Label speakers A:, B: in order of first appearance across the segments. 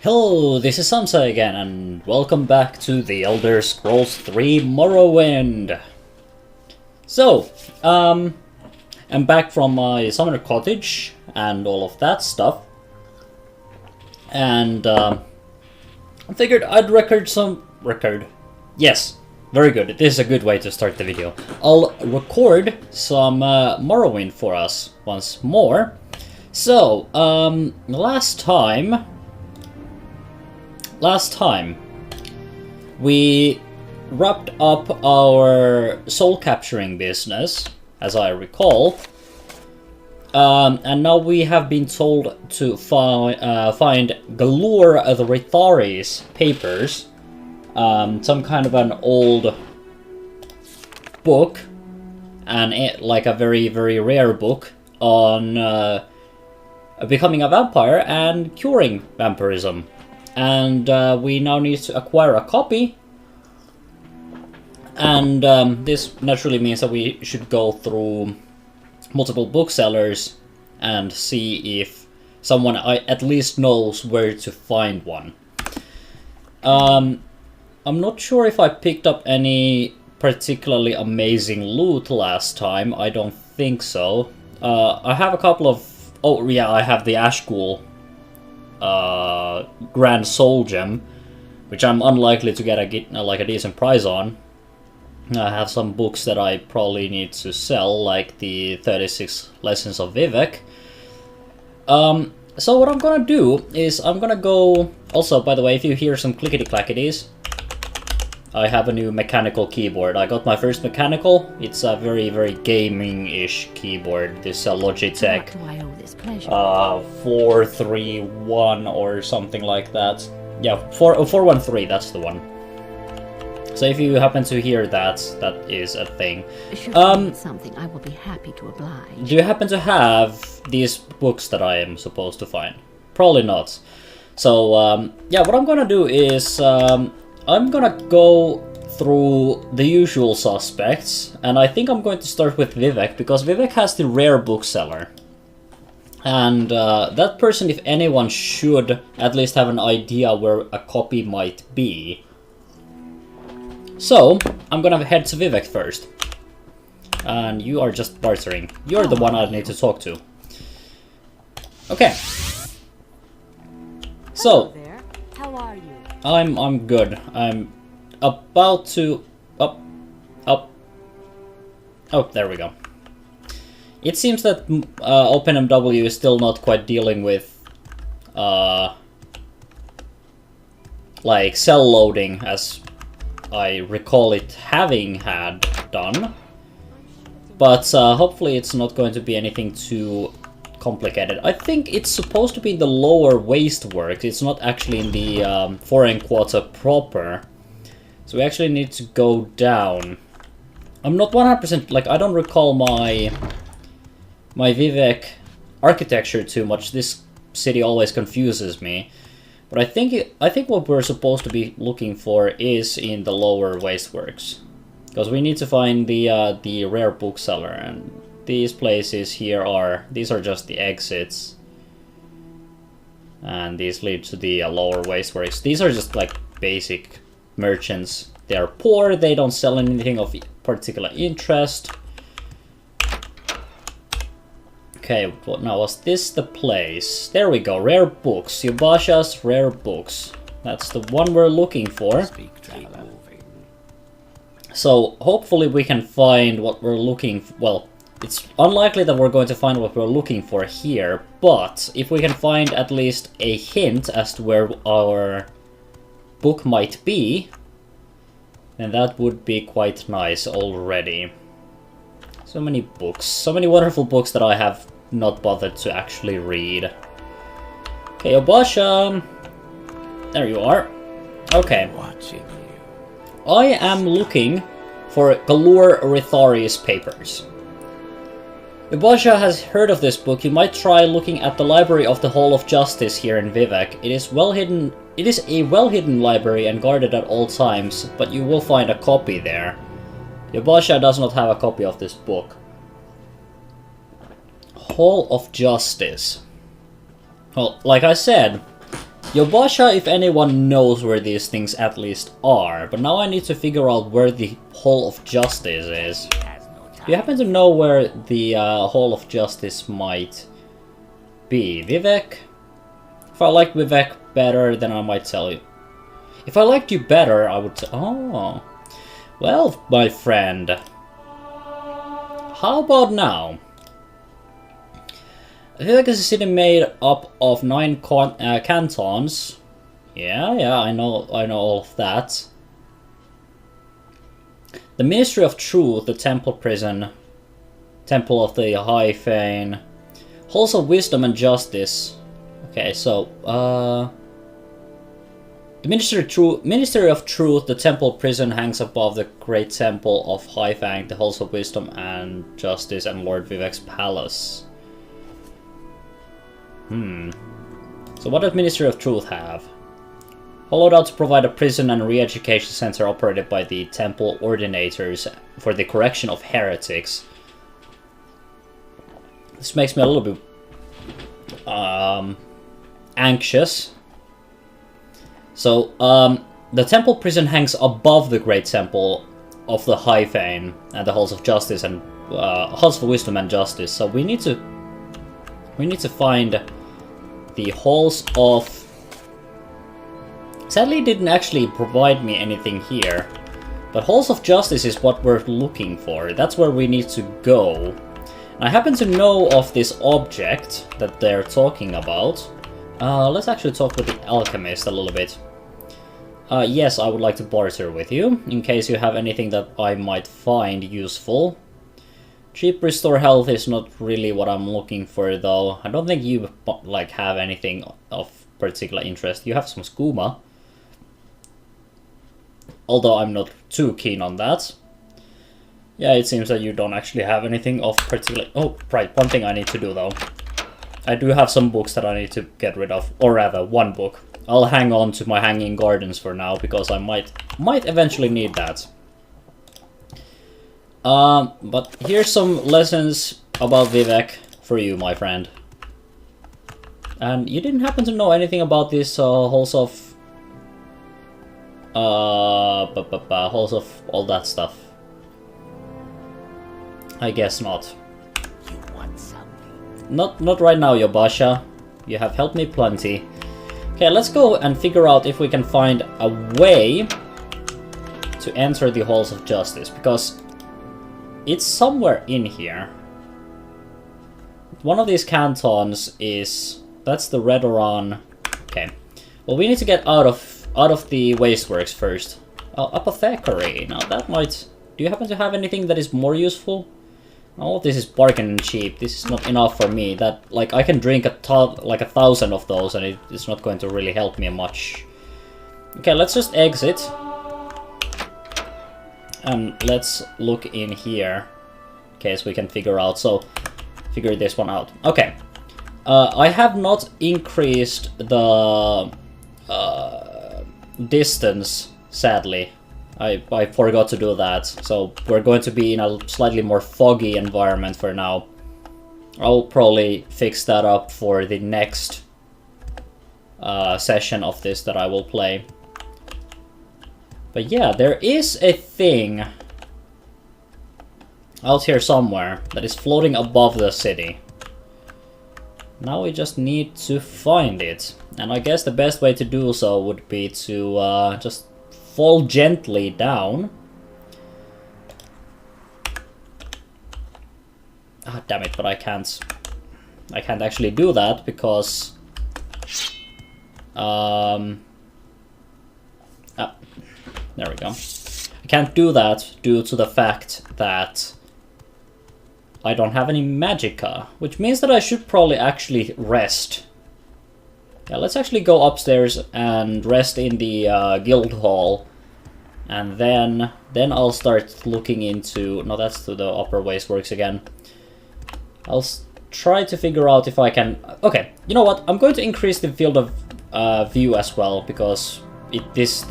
A: Hello, this is Samsai again, and welcome back to The Elder Scrolls 3 Morrowind. So, I'm back from my summer cottage and all of that stuff. And, I figured I'd record. Yes, very good. This is a good way to start the video. I'll record some Morrowind for us once more. So, last time, we wrapped up our soul capturing business, as I recall, and now we have been told to find Galore of the Rithari's papers, some kind of an old book, and like a very, very rare book on becoming a vampire and curing vampirism. And we now need to acquire a copy, and this naturally means that we should go through multiple booksellers and see if someone at least knows where to find one. I'm not sure if I picked up any particularly amazing loot last time. I don't think so. I have a couple of... Oh yeah, I have the Ashghoul Grand Soul Gem, which I'm unlikely to get a decent price on. I have some books that I probably need to sell, like the 36 Lessons of Vivek. So what I'm gonna do is I'm gonna go... Also, by the way, if you hear some clickety-clackities, I have a new mechanical keyboard. I got my first mechanical. It's a very, very gaming-ish keyboard. This Logitech 431 or something like that. Yeah, 413, that's the one. So if you happen to hear that, that is a thing.
B: Something I will be happy to oblige.
A: Do you happen to have these books that I am supposed to find? Probably not. So, yeah, what I'm gonna do is... I'm gonna go through the usual suspects, and I think I'm going to start with Vivek, because Vivek has the rare bookseller. And that person, if anyone, should at least have an idea where a copy might be. So, I'm gonna head to Vivek first. And you are just bartering. You're the one I need to talk to. Okay. So,
B: how are you?
A: I'm good. I'm about to... Up. Oh, there we go. It seems that OpenMW is still not quite dealing with... like, cell loading, as I recall it having had done. But hopefully it's not going to be anything too complicated. I think it's supposed to be in the lower wasteworks. It's not actually in the foreign quarter proper. So we actually need to go down. I'm not 100%, like, I don't recall my Vivek architecture too much. This city always confuses me. But I think what we're supposed to be looking for is in the lower wasteworks. Because we need to find the rare bookseller, and these places here these are just the exits. And these lead to the lower wasteworks. These are just like basic merchants. They are poor, they don't sell anything of particular interest. Okay, well, now was this the place? There we go, rare books. Yubasha's rare books. That's the one we're looking for. So hopefully we can find what we're looking for. Well, it's unlikely that we're going to find what we're looking for here, but if we can find at least a hint as to where our book might be, then that would be quite nice already. So many books, so many wonderful books that I have not bothered to actually read. Okay, Obasha, there you are. Okay. I am looking for Galore Rithari's papers. If Basha has heard of this book, you might try looking at the Library of the Hall of Justice here in Vivek. It is a well-hidden library and guarded at all times, but you will find a copy there. Yabasha does not have a copy of this book. Hall of Justice. Well, like I said, Yobasha, if anyone, knows where these things at least are, but now I need to figure out where the Hall of Justice is. Do you happen to know where the Hall of Justice might be? Vivek? If I like Vivek better, then I might tell you. If I liked you better, I would oh. Well, my friend. How about now? Vivek is a city made up of 9 cantons. Yeah, I know all of that. The Ministry of Truth, the Temple Prison, Temple of the High Fane, Halls of Wisdom and Justice. Okay, so, the Ministry of Truth, the Temple Prison hangs above the Great Temple of High Fang, the Halls of Wisdom and Justice, and Lord Vivek's Palace. So what does Ministry of Truth have? Hollowed out to provide a prison and re-education center operated by the temple ordinators for the correction of heretics. This makes me a little bit anxious. So, the temple prison hangs above the Great Temple of the High Fane and the Halls of Justice and Halls of Wisdom and Justice. So we need to find the Halls of. Sadly, it didn't actually provide me anything here, but Halls of Justice is what we're looking for. That's where we need to go. I happen to know of this object that they're talking about. Let's actually talk with the alchemist a little bit. Yes, I would like to barter with you, in case you have anything that I might find useful. Cheap restore health is not really what I'm looking for, though. I don't think you have anything of particular interest. You have some skooma, although I'm not too keen on that. Yeah, it seems that you don't actually have anything of particular. Oh, right. One thing I need to do, though. I do have some books that I need to get rid of, or rather, one book. I'll hang on to my Hanging Gardens for now, because I might eventually need that. But here's some lessons about Vivek for you, my friend. And you didn't happen to know anything about this halls of... halls of all that stuff. I guess not.
B: You want something?
A: Not right now, Yobasha. You have helped me plenty. Okay, let's go and figure out if we can find a way to enter the Halls of Justice, because it's somewhere in here. One of these cantons is... That's the Redoran. Okay. Well, we need to get out of the Wasteworks first. Oh, Apothecary. Now that might... Do you happen to have anything that is more useful? Oh, this is bargain cheap. This is not enough for me. That, like, I can drink 1,000 of those and it's not going to really help me much. Okay, let's just exit. And let's look in here, in case we can figure this one out. Okay. I have not increased the distance, sadly. I forgot to do that, so we're going to be in a slightly more foggy environment for now. I'll probably fix that up for the next session of this that I will play. But yeah, there is a thing out here somewhere that is floating above the city. Now we just need to find it. And I guess the best way to do so would be to just fall gently down. Ah, damn it, but I can't actually do that because there we go. I can't do that due to the fact that I don't have any magicka, which means that I should probably actually rest. Yeah, let's actually go upstairs and rest in the guild hall, and then I'll start looking into... No, that's to the upper wasteworks again. I'll try to figure out if I can... Okay, you know what? I'm going to increase the field of view as well, because this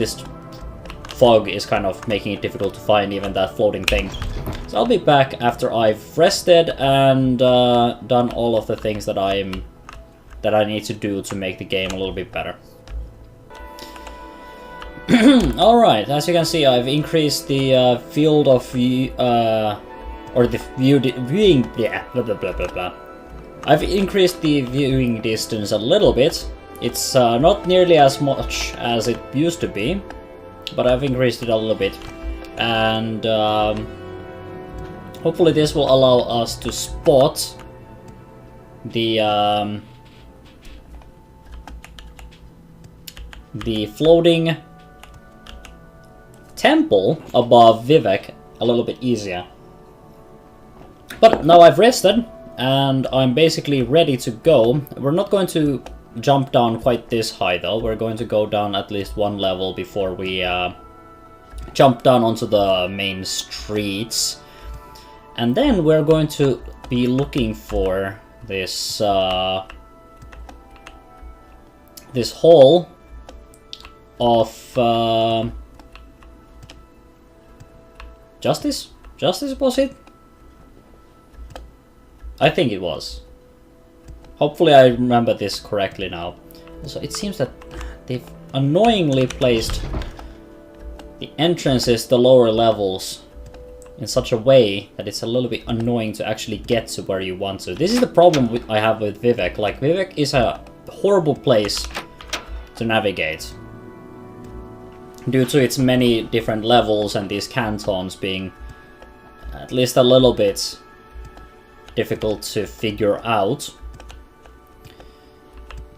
A: fog is kind of making it difficult to find even that floating thing. So I'll be back after I've rested and done all of the things that I need to do to make the game a little bit better. Alright, as you can see, I've increased the field of view, or the viewing, yeah, blah blah blah blah blah. I've increased the viewing distance a little bit. It's not nearly as much as it used to be, but I've increased it a little bit. And hopefully this will allow us to spot the floating temple above Vivek a little bit easier. But now I've rested, and I'm basically ready to go. We're not going to jump down quite this high though. We're going to go down at least one level before we jump down onto the main streets. And then we're going to be looking for this this hall of justice? Justice, was it? I think it was. Hopefully I remember this correctly now. So it seems that they've annoyingly placed the entrances to lower levels in such a way that it's a little bit annoying to actually get to where you want to. This is the problem I have with Vivek. Like, Vivek is a horrible place to navigate due to its many different levels and these cantons being at least a little bit difficult to figure out.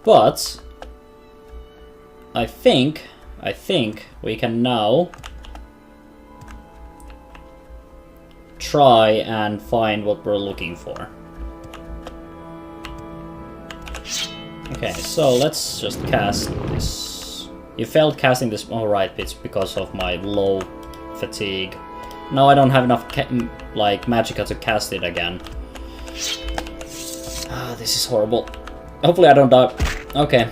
A: But I think we can now try and find what we're looking for. Okay, so let's just cast this. You failed casting this. Alright, it's because of my low fatigue. Now I don't have enough like magicka to cast it again. Ah, this is horrible. Hopefully I don't die. Okay.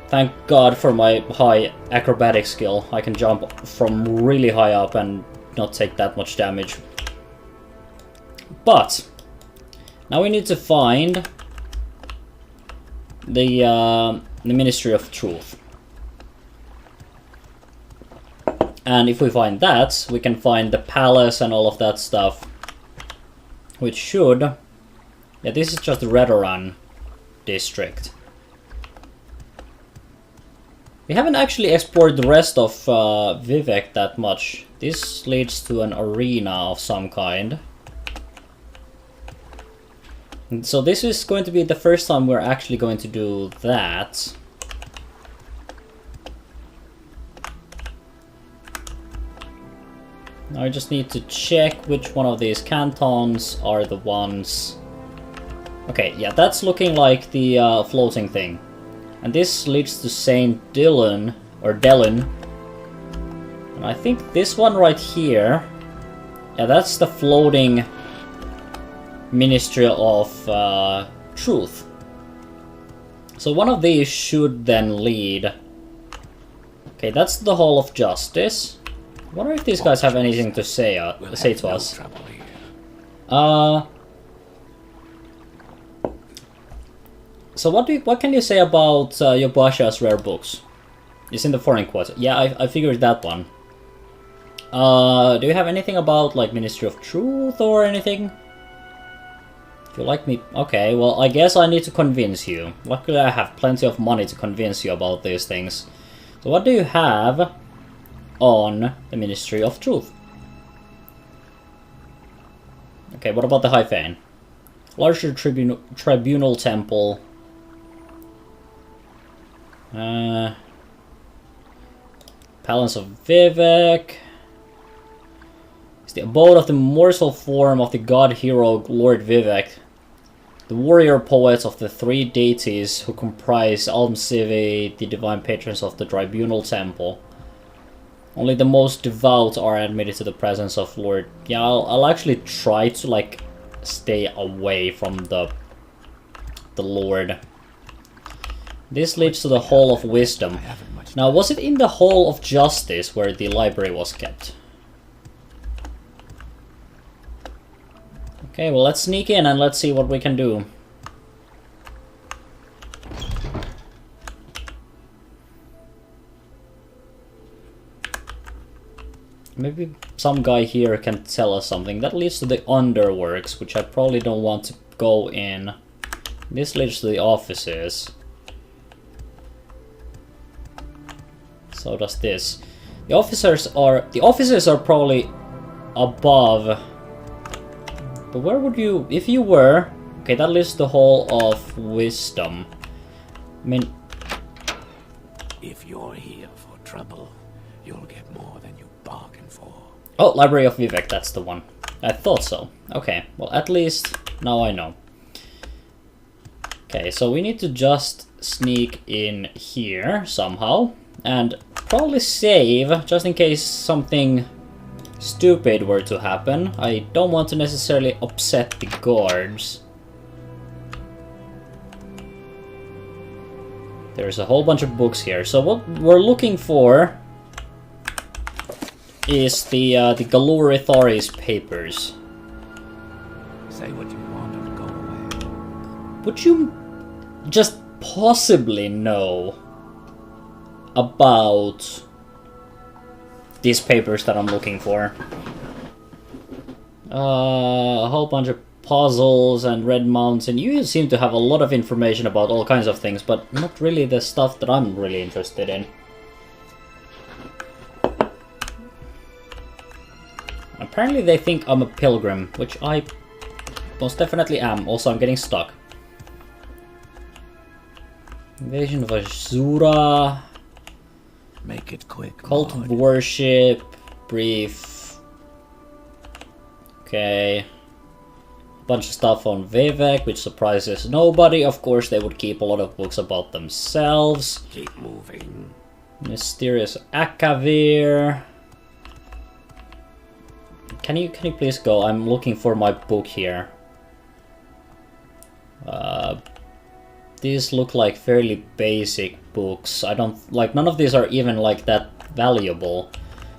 A: Thank God for my high acrobatic skill. I can jump from really high up and not take that much damage. But now we need to find the Ministry of Truth. And if we find that, we can find the palace and all of that stuff. Which should... Yeah, this is just the Redoran district. We haven't actually explored the rest of Vivek that much. This leads to an arena of some kind. And so this is going to be the first time we're actually going to do that. Now I just need to check which one of these cantons are the ones... Okay, yeah, that's looking like the floating thing. And this leads to Saint Dylan, or Delin. And I think this one right here... Yeah, that's the floating Ministry of Truth. So one of these should then lead... Okay, that's the Hall of Justice. I wonder if these guys have anything to say to us. So what can you say about Yobasha's rare books? It's in the foreign quarter. Yeah, I figured that one. Do you have anything about like Ministry of Truth or anything? If you like me, okay. Well, I guess I need to convince you. Luckily, I have plenty of money to convince you about these things. So what do you have on the Ministry of Truth? Okay, what about the High Fane? Larger tribunal temple. Palace of Vivek. It's the abode of the immortal form of the god hero Lord Vivek, the warrior poets of the three deities who comprise Almsivi, the divine patrons of the tribunal temple. Only the most devout are admitted to the presence of Lord. Yeah, I'll actually try to like stay away from the Lord. This leads to the Hall of Wisdom. Now, was it in the Hall of Justice where the library was kept? Okay, well, let's sneak in and let's see what we can do. Maybe some guy here can tell us something. That leads to the underworks, which I probably don't want to go in. This leads to the offices. So does this. The officers are probably above. But where would you, if you were, okay, that leads to the Hall of Wisdom. I mean,
B: If you're here for trouble, you'll get more than you bargain for.
A: oh, Library of Vivek, that's the one. I thought so. Okay, well, at least now I know. Okay, so we need to just sneak in here somehow and probably save just in case something stupid were to happen. I don't want to necessarily upset the guards. There's a whole bunch of books here. So what we're looking for is the Galuri Thari's papers.
B: Say what you want or go away.
A: Would you just possibly know about these papers that I'm looking for? A whole bunch of puzzles and red mountain. You seem to have a lot of information about all kinds of things, but not really the stuff that I'm really interested in. Apparently they think I'm a pilgrim, which I most definitely am. Also, I'm getting stuck. Invasion of Azura.
B: Make it quick.
A: Cult of
B: Maud.
A: Worship. Brief. Okay. Bunch of stuff on Vivek, which surprises nobody. Of course, they would keep a lot of books about themselves.
B: Keep moving.
A: Mysterious Akavir. Can you please go? I'm looking for my book here. These look like fairly basic books. I don't like, none of these are even like that valuable.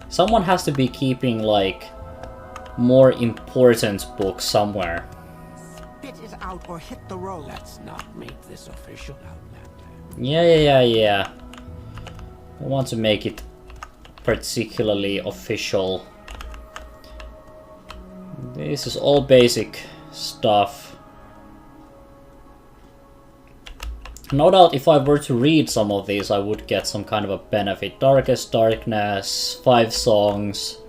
A: Someone has to be keeping like more important books somewhere.
C: Spit it out or hit the road.
B: Let's not make this official, Outlander.
A: Yeah. I want to make it particularly official. This is all basic stuff. No doubt if I were to read some of these, I would get some kind of a benefit. Darkest Darkness, 5 songs.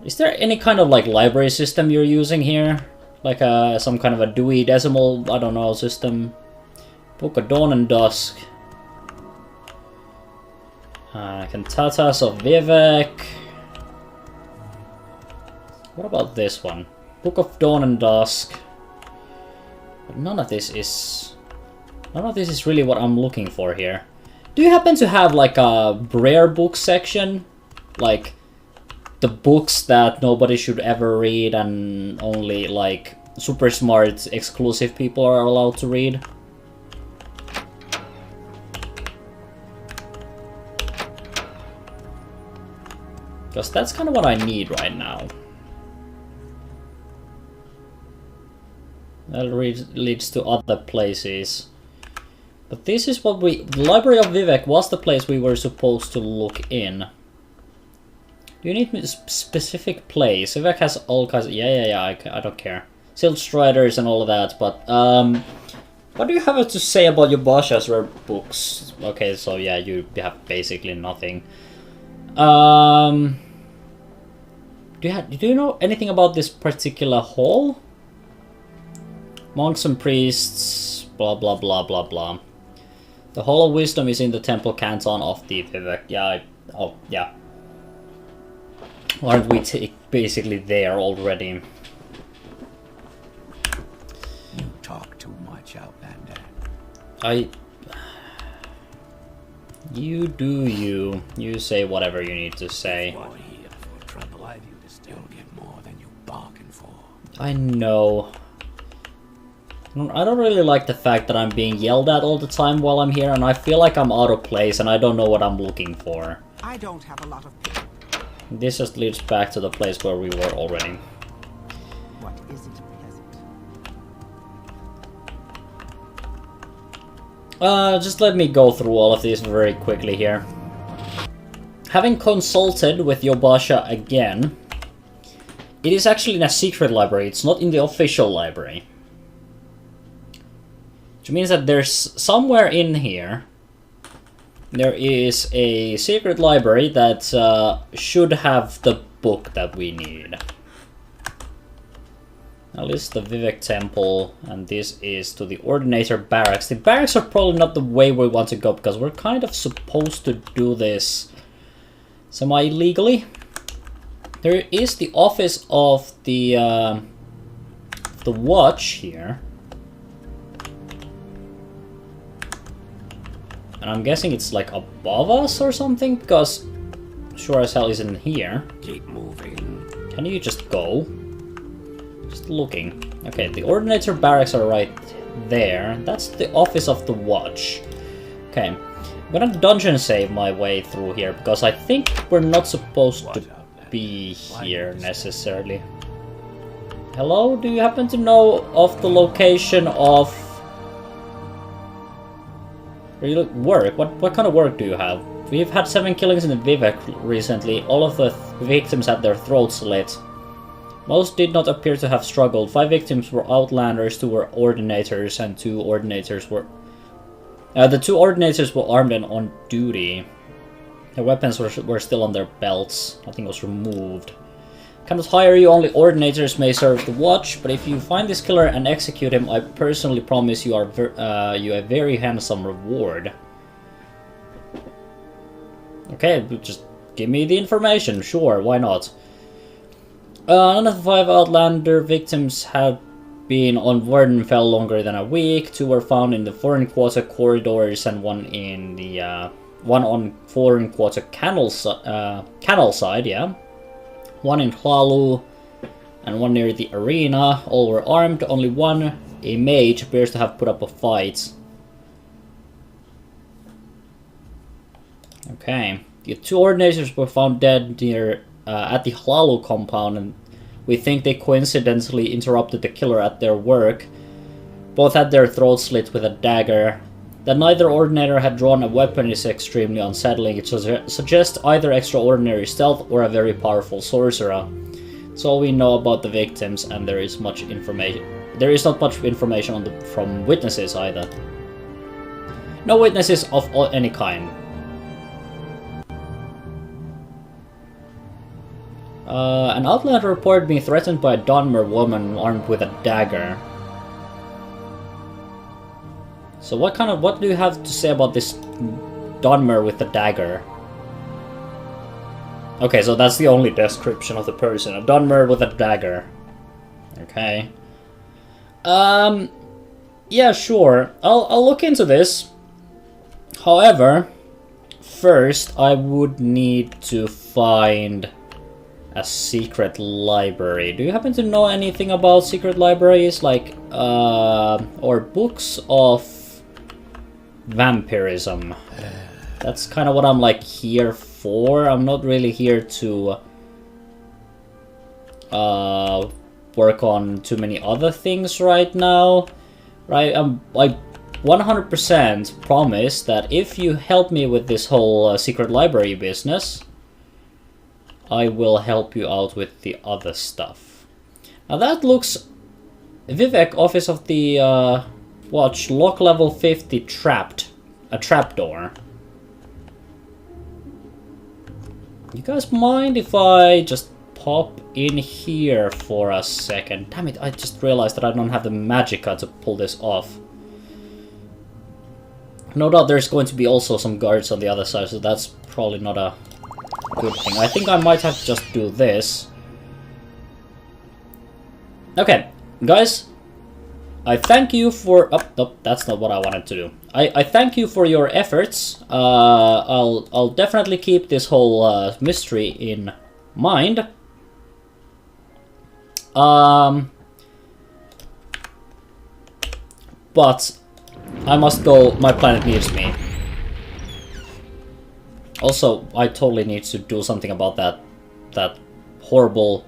A: Is there any kind of like library system you're using here? Like some kind of a Dewey Decimal, I don't know, system? Book of Dawn and Dusk. Cantatas of Vivek. What about this one? Book of Dawn and Dusk. But none of this is really what I'm looking for here. Do you happen to have like a rare book section? Like the books that nobody should ever read and only like super smart exclusive people are allowed to read? Because that's kind of what I need right now. That leads to other places. But this is what the Library of Vivek was the place we were supposed to look in. Do you need a specific place? Vivek has all kinds of... Yeah, I don't care. Silt Striders and all of that, but... what do you have to say about your Basha's rare books? Okay, so yeah, you have basically nothing. Do you know anything about this particular hall? Monks and priests, blah blah blah blah blah. The Hall of Wisdom is in the Temple Canton of the Vivek. Yeah, oh yeah. Aren't we basically there already?
B: You talk too much, Outlander.
A: You do you. You say whatever you need to say.
B: If you're here for trouble, you'll get more than you bargain for.
A: I know. I don't really like the fact that I'm being yelled at all the time while I'm here, and I feel like I'm out of place and I don't know what I'm looking for.
C: I don't have a lot of people.
A: This just leads back to the place where we were already.
C: What is it, peasant?
A: Just let me go through all of these very quickly here. having consulted with Yobasha again, it is actually in a secret library, it's not in the official library. Which means that there's somewhere in here, there is a secret library that should have the book that we need. Now this is the Vivek Temple, and this is to the Ordinator Barracks. The barracks are probably not the way we want to go, because we're kind of supposed to do this semi-illegally. There is the office of the watch here. And I'm guessing it's like above us or something, because sure as hell isn't here.
B: Keep moving.
A: Can you just go? Just looking. Okay, the Ordinator Barracks are right there. That's the office of the watch. Okay, I'm gonna dungeon save my way through here, because I think we're not supposed to be here necessarily. Hello? Do you happen to know of the location of work? What kind of work do you have? We've had 7 killings in the Vivek recently. All of the victims had their throats slit. Most did not appear to have struggled. 5 victims were Outlanders, 2 were Ordinators, and 2 Ordinators were... the 2 Ordinators were armed and on duty. Their weapons were still on their belts. Nothing was removed. Cannot hire you, only Ordinators may serve the watch, but if you find this killer and execute him, I personally promise you a very handsome reward. Okay, just give me the information, sure, why not? None of the 5 Outlander victims had been on Wardenfell longer than a week. 2 were found in the Foreign Quarter corridors, and 1 in the one on Foreign Quarter canal side, yeah. 1 in Hlalu, and 1 near the arena. All were armed. Only 1, a mage, appears to have put up a fight. Okay, the 2 Ordinators were found dead near at the Hlalu compound, and we think they coincidentally interrupted the killer at their work. Both had their throats slit with a dagger. That neither Ordinator had drawn a weapon is extremely unsettling. It suggests either extraordinary stealth or a very powerful sorcerer. That's all we know about the victims, and there is much information. There is not much information on from witnesses either. No witnesses of any kind. An Outlander reported being threatened by a Dunmer woman armed with a dagger. So what do you have to say about this Dunmer with the dagger? Okay, so that's the only description of the person. A Dunmer with a dagger. Okay. Yeah, sure. I'll look into this. However, first I would need to find a secret library. Do you happen to know anything about secret libraries, like or books of vampirism? That's kind of what I'm like here for. I'm not really here to work on too many other things right now, right? I 100% promise that if you help me with this whole secret library business, I will help you out with the other stuff. Now that looks... Vivek, Office of the Watch, lock level 50 trapped. A trapdoor. You guys mind if I just pop in here for a second? Damn it, I just realized that I don't have the magicka to pull this off. No doubt there's going to be also some guards on the other side, so that's probably not a good thing. I think I might have to just do this. Okay, guys. I thank you for... Oh, no, that's not what I wanted to do. I thank you for your efforts. I'll definitely keep this whole mystery in mind. But I must go. My planet needs me. Also, I totally need to do something about that horrible...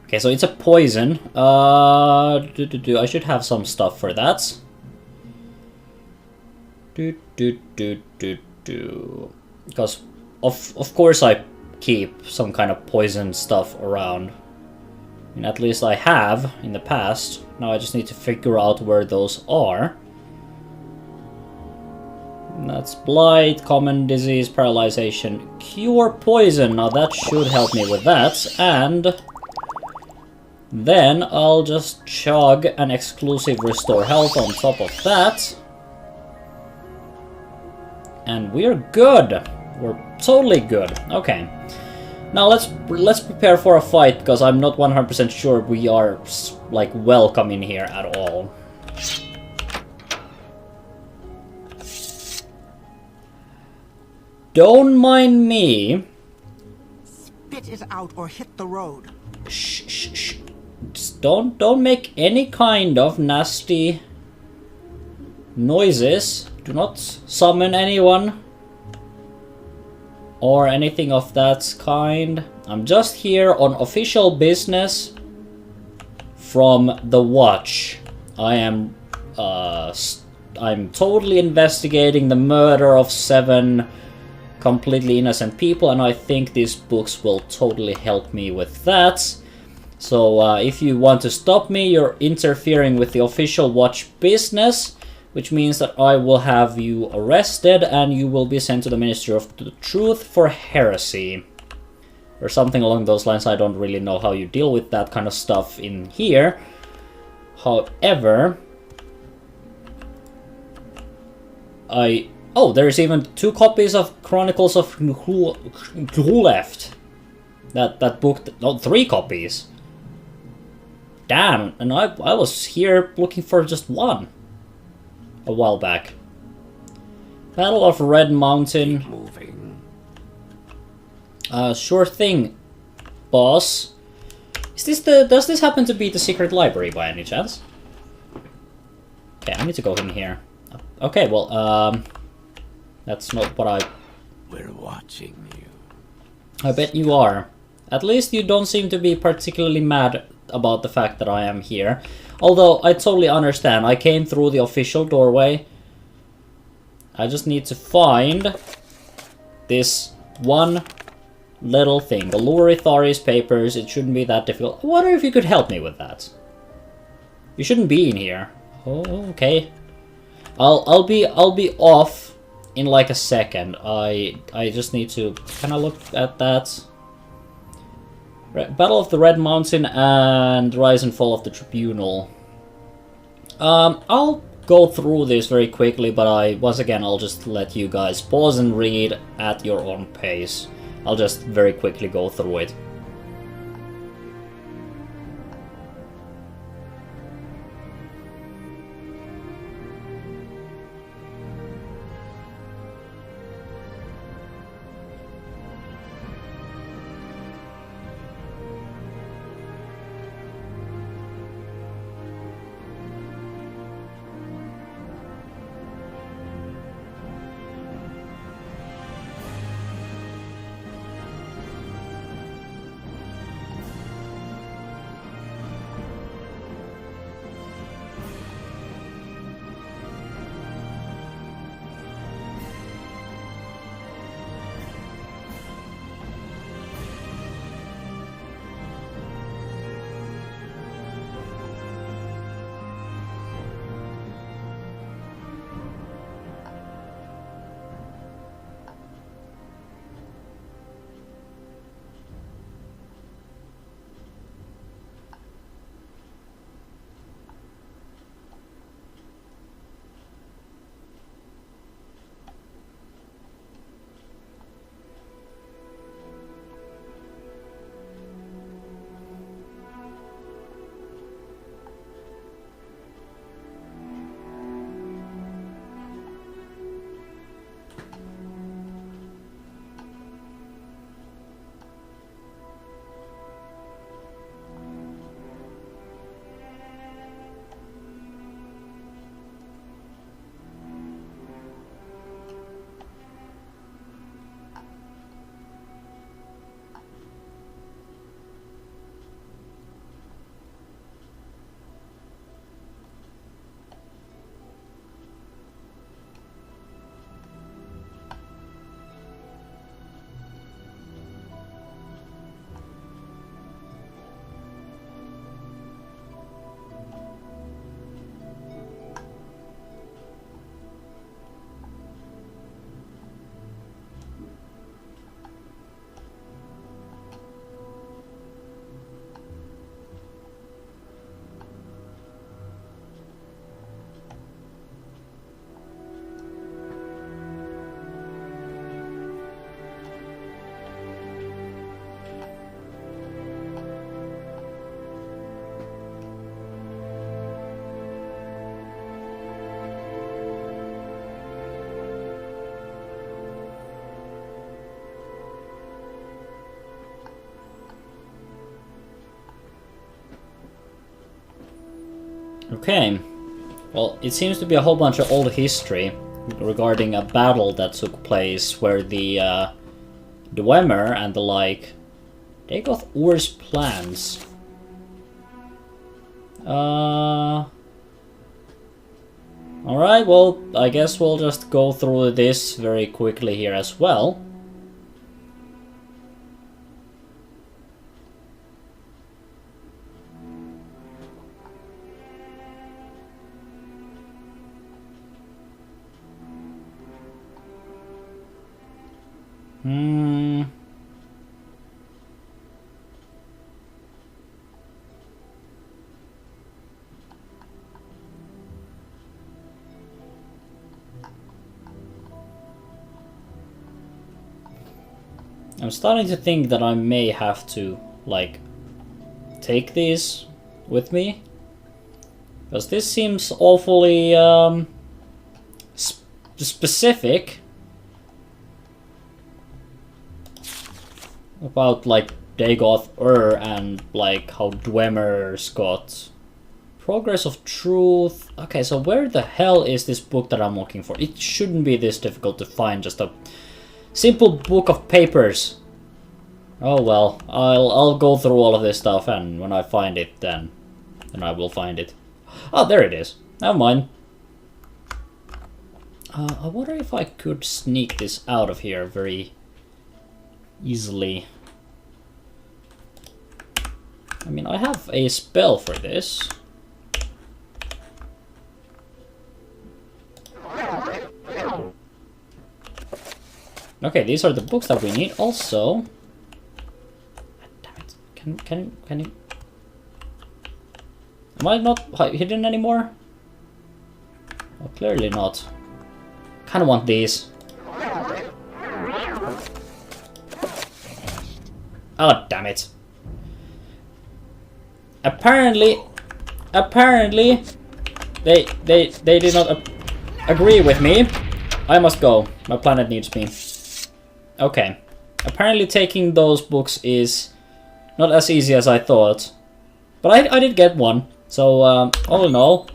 A: Okay, so it's a poison. I should have some stuff for that. Because of course I keep some kind of poison stuff around. And at least I have in the past. Now I just need to figure out where those are. And that's blight, common disease, paralyzation, cure poison. Now that should help me with that. And then I'll just chug an exclusive restore health on top of that. And we're good. We're totally good. Okay. Now let's prepare for a fight, because I'm not 100% sure we are like welcome in here at all. Don't mind me.
C: Spit it out or hit the road.
A: Shh, shh, shh. Just don't make any kind of nasty noises. Do not summon anyone or anything of that kind. I'm just here on official business from the Watch. I'm totally investigating the murder of 7 completely innocent people, and I think these books will totally help me with that. So if you want to stop me, you're interfering with the official Watch business, which means that I will have you arrested and you will be sent to the Ministry of the Truth for heresy. Or something along those lines. I don't really know how you deal with that kind of stuff in here. However, oh, there's even 2 copies of Chronicles of Who left. That book, no, 3 copies. Damn, and I was here looking for just 1. A while back. Battle of Red Mountain.
B: Keep moving.
A: Sure thing, boss. Is this does this happen to be the secret library by any chance? Okay, I need to go in here. Okay, well, that's not what
B: We're watching you.
A: I bet you are. At least you don't seem to be particularly mad about the fact that I am here. Although, I totally understand. I came through the official doorway. I just need to find this one little thing. The Lurithari's papers. It shouldn't be that difficult. I wonder if you could help me with that. You shouldn't be in here. Oh, okay. I'll be off in like a second. I just need to kind of look at that. Battle of the Red Mountain and Rise and Fall of the Tribunal. I'll go through this very quickly, but once again, I'll just let you guys pause and read at your own pace. I'll just very quickly go through it. Okay. Well, it seems to be a whole bunch of old history regarding a battle that took place where the Dwemer and the like, they got Ur's plans. Alright, well, I guess we'll just go through this very quickly here as well. I'm starting to think that I may have to, like, take these with me. Because this seems awfully, specific. About, like, Dagoth and, like, how Dwemer's got Progress of Truth. Okay, so where the hell is this book that I'm looking for? It shouldn't be this difficult to find, just a simple book of papers. Oh well, I'll go through all of this stuff, and when I find it, then I will find it. Oh, there it is. Never mind. I wonder if I could sneak this out of here very easily. I mean, I have a spell for this. Okay, these are the books that we need. Also, damn it! Can you? Am I not hidden anymore? Well, clearly not. Kind of want these. Oh, damn it! Apparently, they did not agree with me. I must go. My planet needs me. Okay. Apparently taking those books is not as easy as I thought. But I did get one. So, all in all...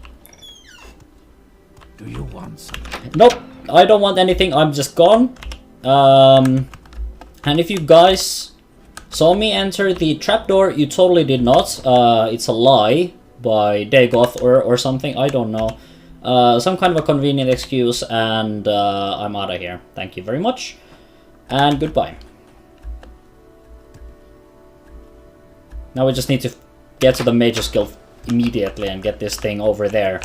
B: Do you want something?
A: Nope. I don't want anything. I'm just gone. And if you guys saw me enter the trapdoor, you totally did not. It's a lie by Dagoth or something. I don't know. Some kind of a convenient excuse, and I'm out of here. Thank you very much. And goodbye. Now we just need to get to the Mage's Guild immediately and get this thing over there.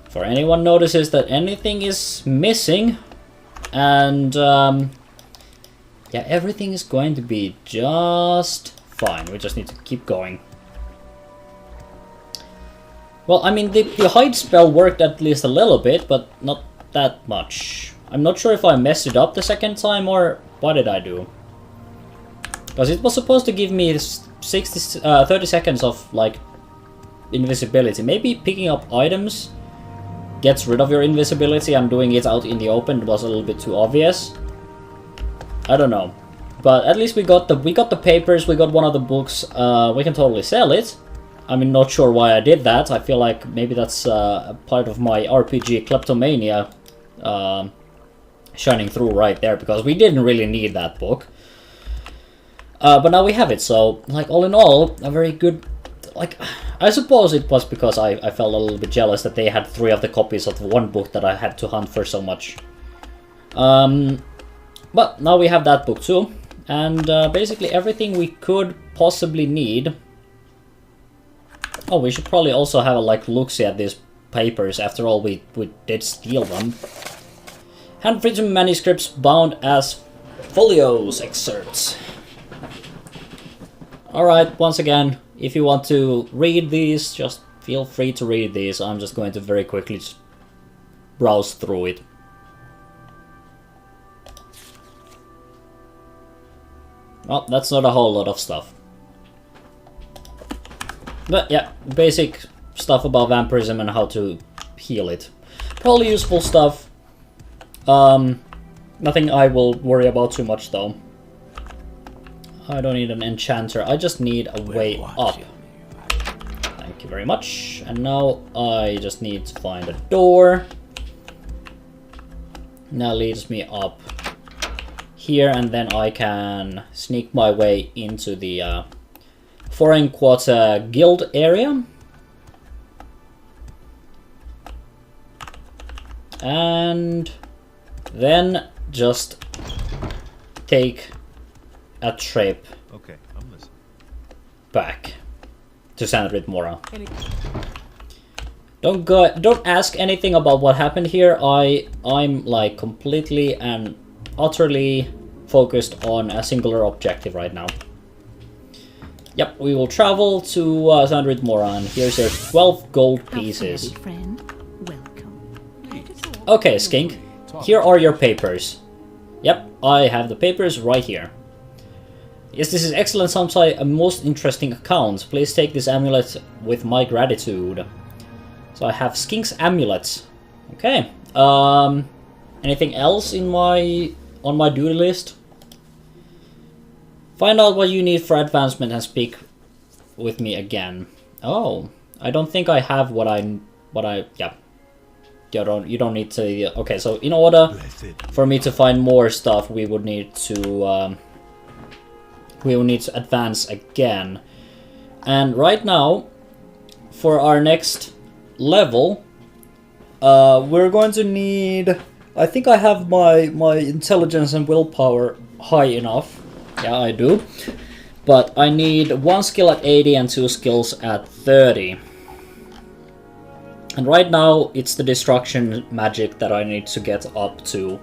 A: For anyone notices that anything is missing. And yeah, everything is going to be just fine. We just need to keep going. Well, I mean, the hide spell worked at least a little bit, but not that much. I'm not sure if I messed it up the second time or what did I do. Because it was supposed to give me 30 seconds of, like, invisibility. Maybe picking up items gets rid of your invisibility and doing it out in the open was a little bit too obvious. I don't know. But at least we got the papers, we got one of the books. We can totally sell it. I mean, not sure why I did that. I feel like maybe that's a part of my RPG kleptomania shining through right there, because we didn't really need that book. But now we have it, so, like, all in all, a very good... Like, I suppose it was because I felt a little bit jealous that they had 3 of the copies of the one book that I had to hunt for so much. But now we have that book too, and basically everything we could possibly need. Oh, we should probably also have a, like, look-see at these papers. After all, we did steal them. Handwritten manuscripts bound as folios excerpts. Alright, once again, if you want to read these, just feel free to read these. I'm just going to very quickly just browse through it. Well, that's not a whole lot of stuff. But yeah, basic stuff about vampirism and how to heal it. Probably useful stuff. Nothing I will worry about too much though. I don't need an enchanter, I just need a way up. Thank you you very much. And now I just need to find a door. That leads me up here, and then I can sneak my way into the Foreign Quarter Guild area. And then just take a trip back to Sandrid Mora. Don't ask anything about what happened here. I'm like completely and utterly focused on a singular objective right now. Yep, we will travel to Sandrid Mora, and here's your 12 gold pieces. Okay, Skink, here are your papers. Yep, I have the papers right here. Yes, this is excellent, Samsai, a most interesting account. Please take this amulet with my gratitude. So I have Skink's amulet. Okay. Anything else in on my duty list? Find out what you need for advancement and speak with me again. Oh, I don't think I have yeah. You don't need to. Okay, so in order for me to find more stuff, we would need to advance again. And right now, for our next level, we're going to need. I think I have my intelligence and willpower high enough. Yeah, I do. But I need 1 skill at 80 and 2 skills at 30. And right now, it's the destruction magic that I need to get up to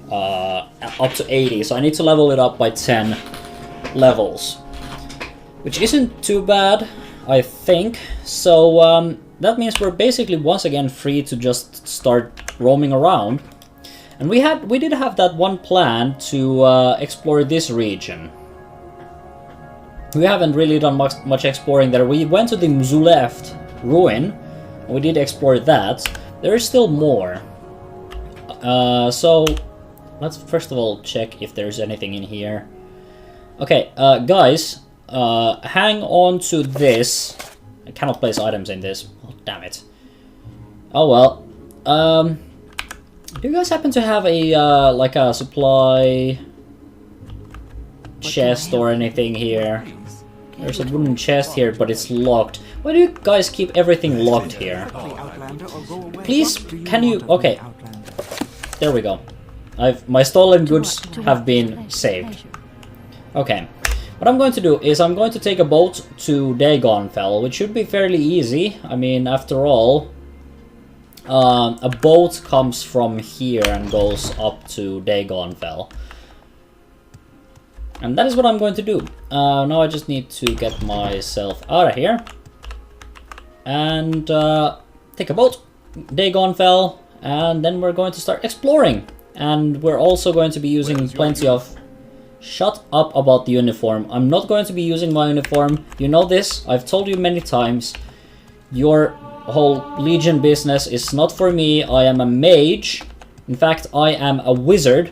A: 80. So I need to level it up by 10 levels, which isn't too bad, I think. So that means we're basically once again free to just start roaming around. And we did have that one plan to explore this region. We haven't really done much exploring there. We went to the Zuleft ruin. We did explore that. There is still more. So let's first of all check if there's anything in here. Okay, guys, hang on to this. I cannot place items in this. Oh, damn it. Oh well. Do you guys happen to have a like a supply chest or anything here? There's a wooden chest here, but it's locked. Why do you guys keep everything locked here? Please, can you... Okay. There we go. My stolen goods have been saved. Okay. What I'm going to do is I'm going to take a boat to Dagonfell, which should be fairly easy. I mean, after all, a boat comes from here and goes up to Dagonfell. And that is what I'm going to do. Now I just need to get myself out of here. And take a boat, Dagonfell, and then we're going to start exploring. And we're also going to be using plenty of... Shut up about the uniform. I'm not going to be using my uniform. You know this. I've told you many times. Your whole Legion business is not for me. I am a mage. In fact, I am a wizard.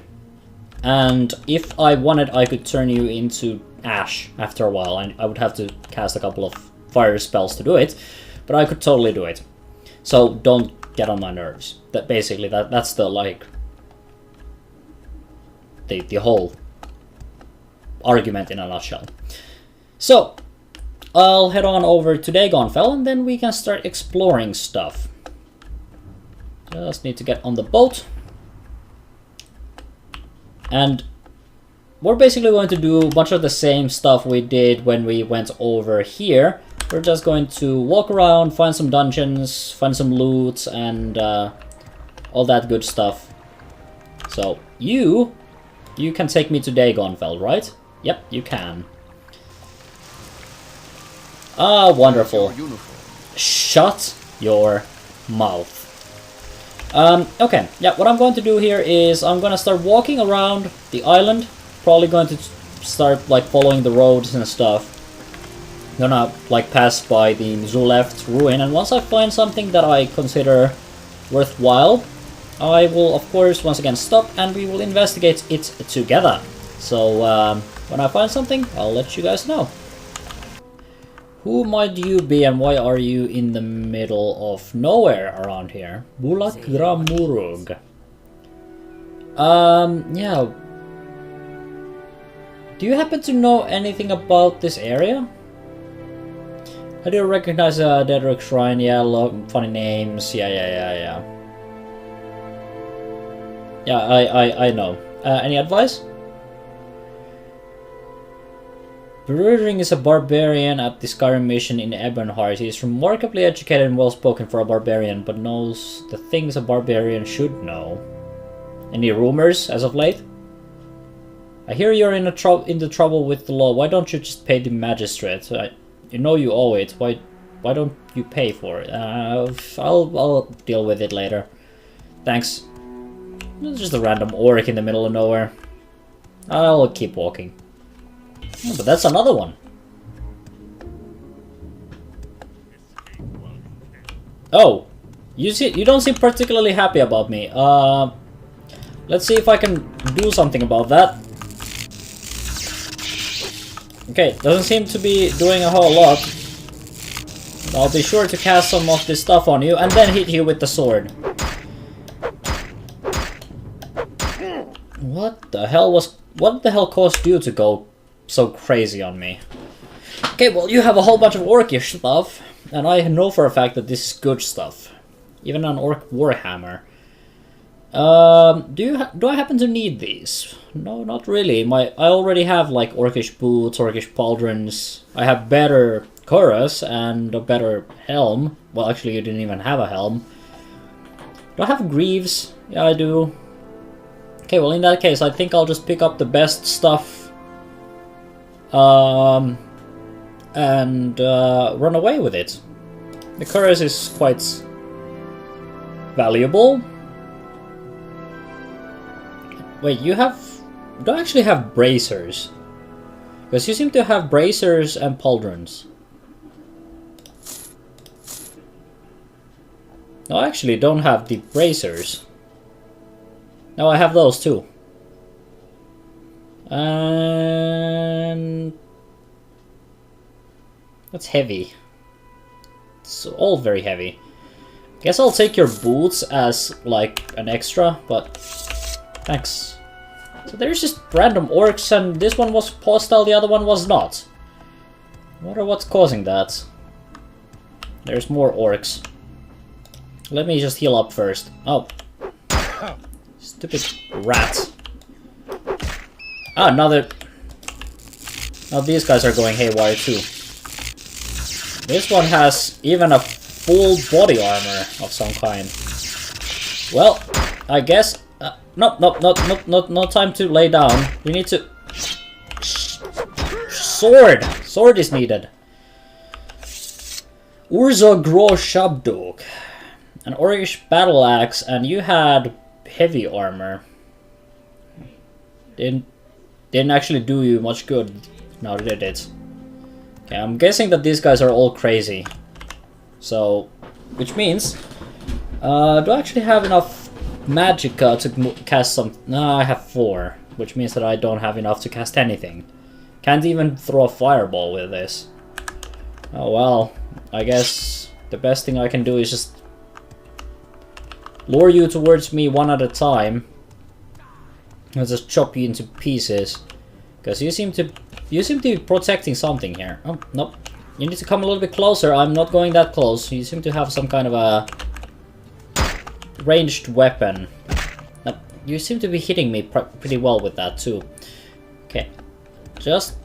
A: And if I wanted, I could turn you into ash after a while. And I would have to cast a couple of fire spells to do it. But I could totally do it. So don't get on my nerves. That's the like... The whole... argument in a nutshell. So, I'll head on over to Dagonfell and then we can start exploring stuff. Just need to get on the boat. And we're basically going to do much of the same stuff we did when we went over here. We're just going to walk around, find some dungeons, find some loot, and all that good stuff. So, you can take me to Dagonfell, right? Yep, you can. Ah, wonderful. Shut your mouth. Okay, yeah, what I'm going to do here is I'm going to start walking around the island. Probably going to start, like, following the roads and stuff. Gonna, like, pass by the Zuleft ruin, and once I find something that I consider worthwhile, I will, of course, once again stop, and we will investigate it together. So, when I find something, I'll let you guys know. Who might you be and why are you in the middle of nowhere around here? Bulakramurug. Yeah. Do you happen to know anything about this area? I do recognize a Dedrick Shrine, yeah, funny names, yeah. Yeah, I know. Any advice? Brudring is a barbarian at the Skyrim mission in Ebonheart. He is remarkably educated and well-spoken for a barbarian, but knows the things a barbarian should know. Any rumors as of late? I hear you're in the trouble with the law. Why don't you just pay the magistrate? You know you owe it. Why don't you pay for it? I'll deal with it later. Thanks. It's just a random orc in the middle of nowhere. I'll keep walking. Oh, but that's another one. Oh, you don't seem particularly happy about me. Let's see if I can do something about that. Okay, doesn't seem to be doing a whole lot. I'll be sure to cast some of this stuff on you and then hit you with the sword. What the hell caused you to go so crazy on me? Okay, well you have a whole bunch of orcish stuff, and I know for a fact that this is good stuff. Even an orc warhammer. Do I happen to need these? No, not really. I already have like orcish boots, orcish pauldrons. I have better cuirass and a better helm. Well, actually, you didn't even have a helm. Do I have greaves? Yeah, I do. Okay, well in that case, I think I'll just pick up the best stuff. And run away with it. The cuirass is quite valuable. Wait, you have... do I actually have bracers? Because you seem to have bracers and pauldrons. No, I actually don't have the bracers. No, I have those too. And... that's heavy. It's all very heavy. Guess I'll take your boots as like an extra, but thanks. So there's just random orcs, and this one was hostile, the other one was not. I wonder what's causing that. There's more orcs. Let me just heal up first. Oh. Stupid rat. Ah, another... now these guys are going haywire too. This one has even a full body armor of some kind. Well, I guess... no time to lay down. We need to... sword! Sword is needed. Urza Gro Shabdog. An orcish battle axe, and you had heavy armor. Didn't actually do you much good. No, did it? Okay, I'm guessing that these guys are all crazy. So, which means, do I actually have enough magicka to cast some? No, I have 4, which means that I don't have enough to cast anything. Can't even throw a fireball with this. Oh well, I guess the best thing I can do is just lure you towards me one at a time. I'll just chop you into pieces, because you seem to be protecting something here. Oh nope, you need to come a little bit closer. I'm not going that close. You seem to have some kind of a ranged weapon. Now, you seem to be hitting me pretty well with that too. Okay, just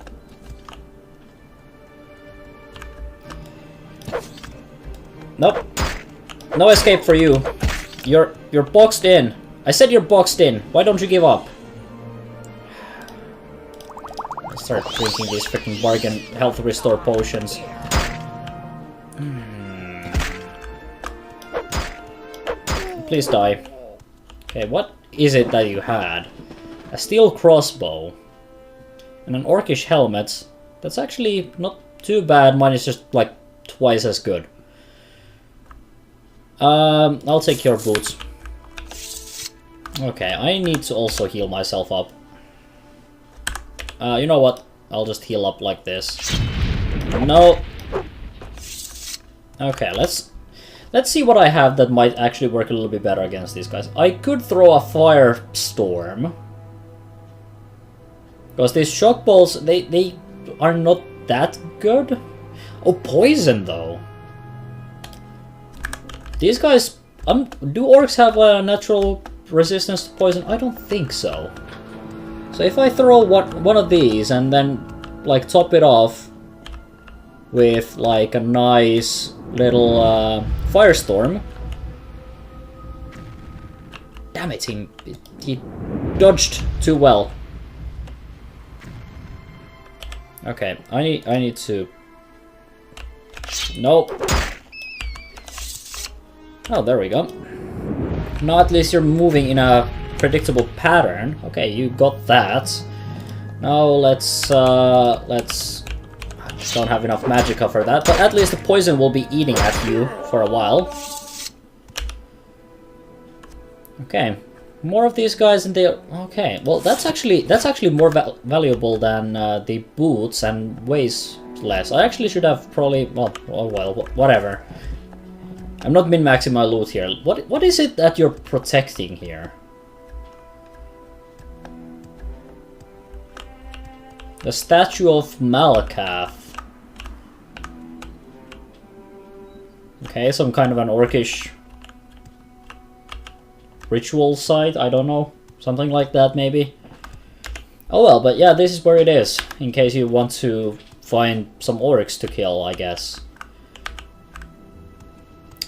A: nope, no escape for you. You're boxed in. I said you're boxed in. Why don't you give up? Let's start drinking these freaking bargain health restore potions. Please die. Okay, what is it that you had? A steel crossbow and an orcish helmet. That's actually not too bad. Mine is just like twice as good. I'll take your boots. Okay, I need to also heal myself up. You know what? I'll just heal up like this. No! Okay, let's see what I have that might actually work a little bit better against these guys. I could throw a firestorm. Because these shock balls, they are not that good. Oh, poison though. These guys, do orcs have a natural resistance to poison? I don't think so. So if I throw one of these and then like top it off with like a nice little firestorm. Damn it, he dodged too well. Okay, I need to. Nope. Oh, there we go. Now at least you're moving in a predictable pattern. Okay, you got that. Now let's. I just don't have enough magicka for that, but at least the poison will be eating at you for a while. Okay, more of these guys and they. Okay, well that's actually more valuable than the boots and weighs less. I actually should have probably. Well, whatever. I'm not min-maxing my loot here. What is it that you're protecting here? The statue of Malakath. Okay, some kind of an orcish ritual site, I don't know. Something like that, maybe. Oh well, but yeah, this is where it is. In case you want to find some orcs to kill, I guess.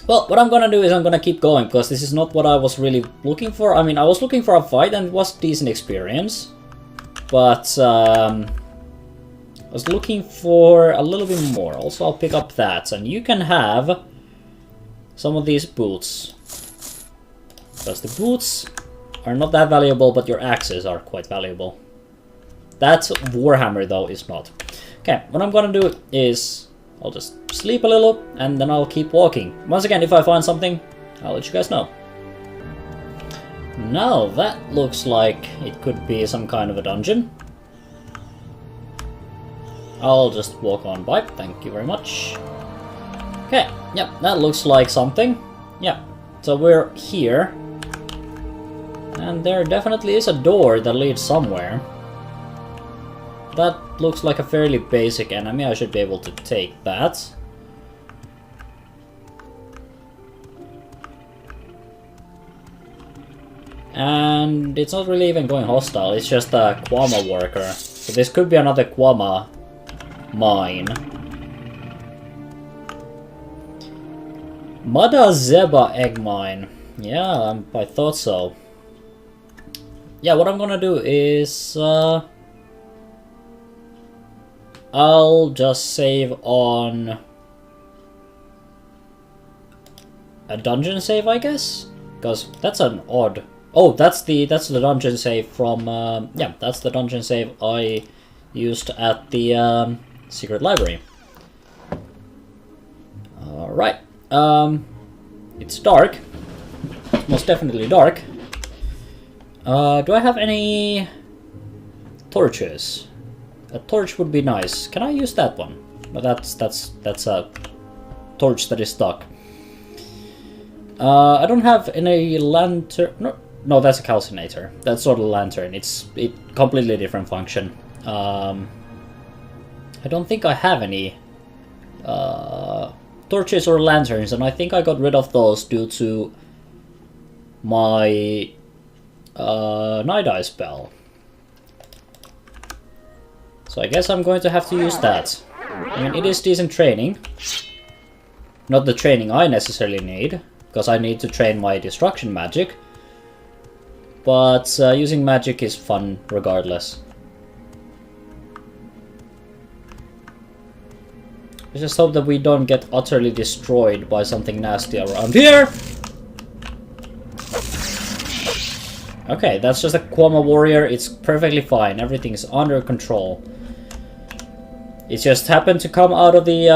A: Well, what I'm gonna do is I'm gonna keep going, because this is not what I was really looking for. I mean, I was looking for a fight and it was a decent experience. But, I was looking for a little bit more. Also, I'll pick up that. And you can have some of these boots. Because the boots are not that valuable, but your axes are quite valuable. That Warhammer, though, is not. Okay, what I'm gonna do is I'll just sleep a little, and then I'll keep walking. Once again, if I find something, I'll let you guys know. Now, that looks like it could be some kind of a dungeon. I'll just walk on by, thank you very much. Okay, yep, that looks like something. Yep, so we're here. And there definitely is a door that leads somewhere. That looks like a fairly basic enemy, I should be able to take that. And it's not really even going hostile, it's just a Quama worker. So this could be another Quama mine. Mada Zeba egg mine. Yeah, I thought so. Yeah, what I'm gonna do is I'll just save on a dungeon save, I guess, because that's an odd. Oh, that's the dungeon save from yeah, that's the dungeon save I used at the secret library. All right, it's dark, most definitely dark. Do I have any torches? A torch would be nice. Can I use that one? But that's a torch that is stuck. I don't have any lantern. No, that's a calcinator. That's sort of a lantern. It's completely different function. I don't think I have any torches or lanterns, and I think I got rid of those due to my night eye spell. So I guess I'm going to have to use that. I mean, it is decent training. Not the training I necessarily need, because I need to train my destruction magic. But using magic is fun regardless. I just hope that we don't get utterly destroyed by something nasty around here. Okay, that's just a Quama warrior. It's perfectly fine. Everything's under control. It just happened to come out of the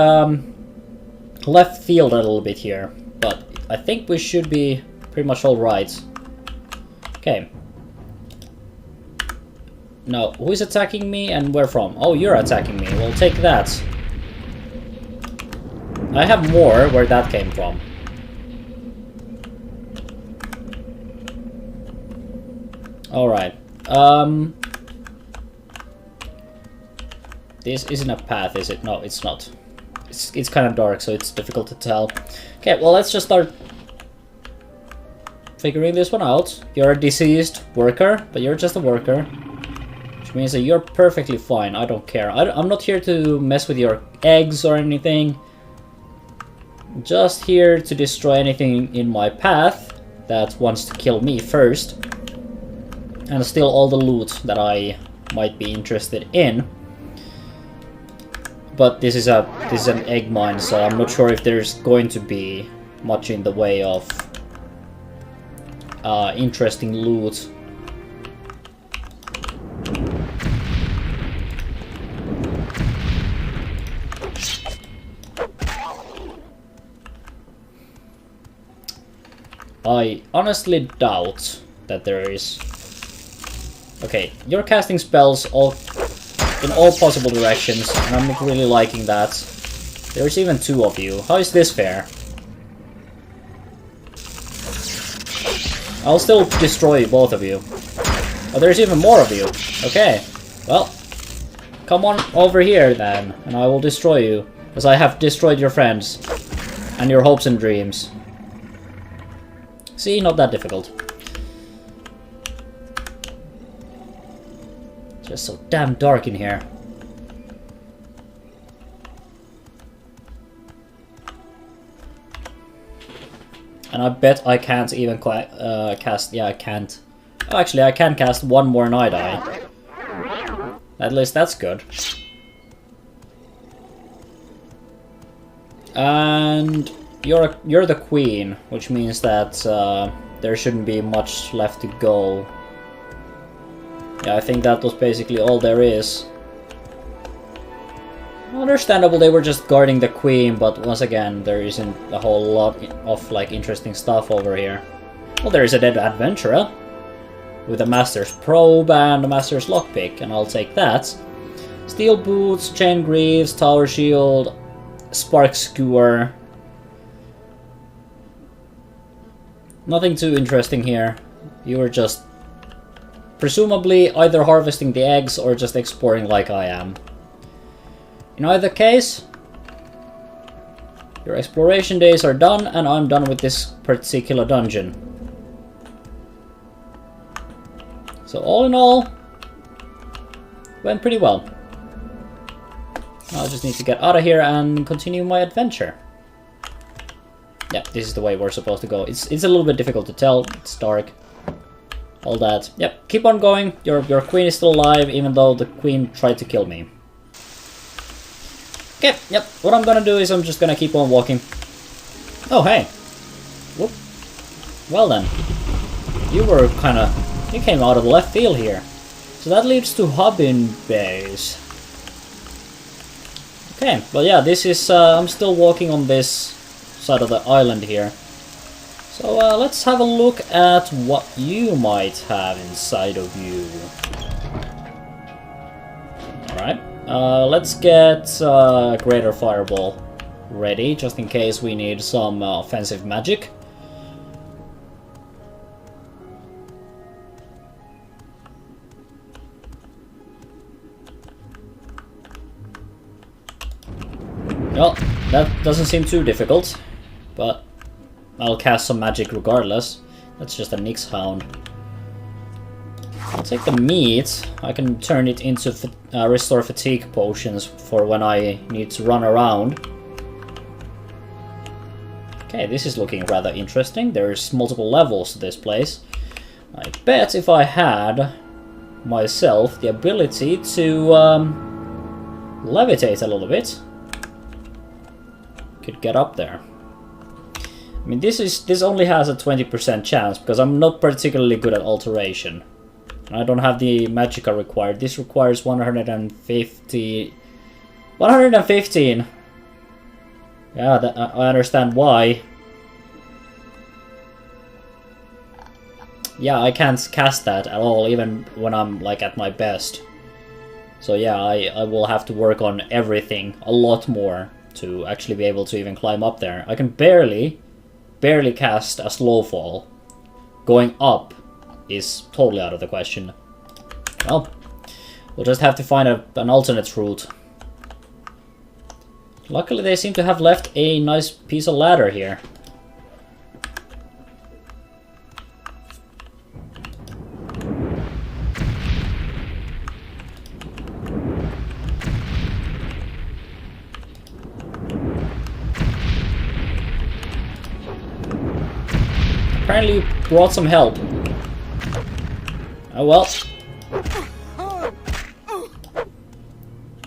A: left field a little bit here. But I think we should be pretty much alright. Okay. Now, who is attacking me and where from? Oh, you're attacking me. Well, take that. I have more where that came from. Alright. This isn't a path, is it? No, it's not. It's kind of dark, so it's difficult to tell. Okay, well, let's just start figuring this one out. You're a deceased worker, but you're just a worker. Which means that you're perfectly fine. I don't care. I'm not here to mess with your eggs or anything. I'm just here to destroy anything in my path that wants to kill me first. And steal all the loot that I might be interested in. But this is an egg mine, so I'm not sure if there's going to be much in the way of interesting loot. I honestly doubt that there is. Okay, you're casting spells in all possible directions, and I'm not really liking that. There's even two of you. How is this fair? I'll still destroy both of you. Oh, there's even more of you. Okay, well, come on over here then, and I will destroy you, as I have destroyed your friends, and your hopes and dreams. See, not that difficult. Just so damn dark in here. And I bet I can't even cast... Yeah, I can't. Oh, actually, I can cast one more Night Eye. At least that's good. And you're the queen, which means that there shouldn't be much left to go. Yeah, I think that was basically all there is. Understandable, they were just guarding the queen, but once again, there isn't a whole lot of like interesting stuff over here. Well, there is a dead adventurer with a master's probe and a master's lockpick, and I'll take that. Steel boots, chain greaves, tower shield, spark skewer. Nothing too interesting here. You were just presumably either harvesting the eggs or just exploring like I am. In either case, your exploration days are done, and I'm done with this particular dungeon. So all in all, went pretty well. I just need to get out of here and continue my adventure. Yeah, this is the way we're supposed to go. It's a little bit difficult to tell. It's dark. All that. Yep, keep on going. Your queen is still alive, even though the queen tried to kill me. Okay, yep. What I'm gonna do is I'm just gonna keep on walking. Oh, hey. Whoop. Well then. You came out of left field here. So that leads to Hubbin Base. Okay, well yeah, this is, I'm still walking on this side of the island here. So let's have a look at what you might have inside of you. Alright, let's get Greater Fireball ready, just in case we need some offensive magic. Well, that doesn't seem too difficult, but I'll cast some magic regardless. That's just a Nyx Hound. I'll take the meat. I can turn it into restore fatigue potions for when I need to run around. Okay, this is looking rather interesting. There's multiple levels to this place. I bet if I had myself the ability to levitate a little bit, could get up there. I mean, this only has a 20% chance because I'm not particularly good at alteration. I don't have the magicka required. This requires 115. Yeah, I understand why. Yeah, I can't cast that at all, even when I'm like at my best. So yeah, I will have to work on everything a lot more. to actually be able to even climb up there. I can barely cast a slow fall. Going up is totally out of the question. Well, we'll just have to find an alternate route. Luckily they seem to have left a nice piece of ladder here. Apparently you brought some help. Oh well.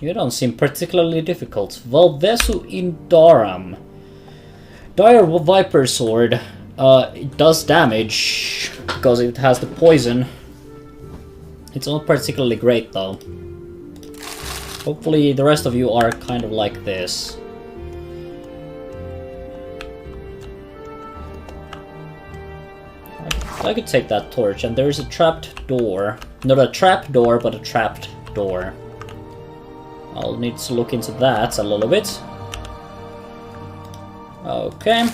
A: You don't seem particularly difficult. Valvesu Indaram. Dire Viper Sword. It does damage because it has the poison. It's not particularly great though. Hopefully the rest of you are kind of like this. I could take that torch, and there is a trapped door. Not a trap door, but a trapped door. I'll need to look into that a little bit. Okay.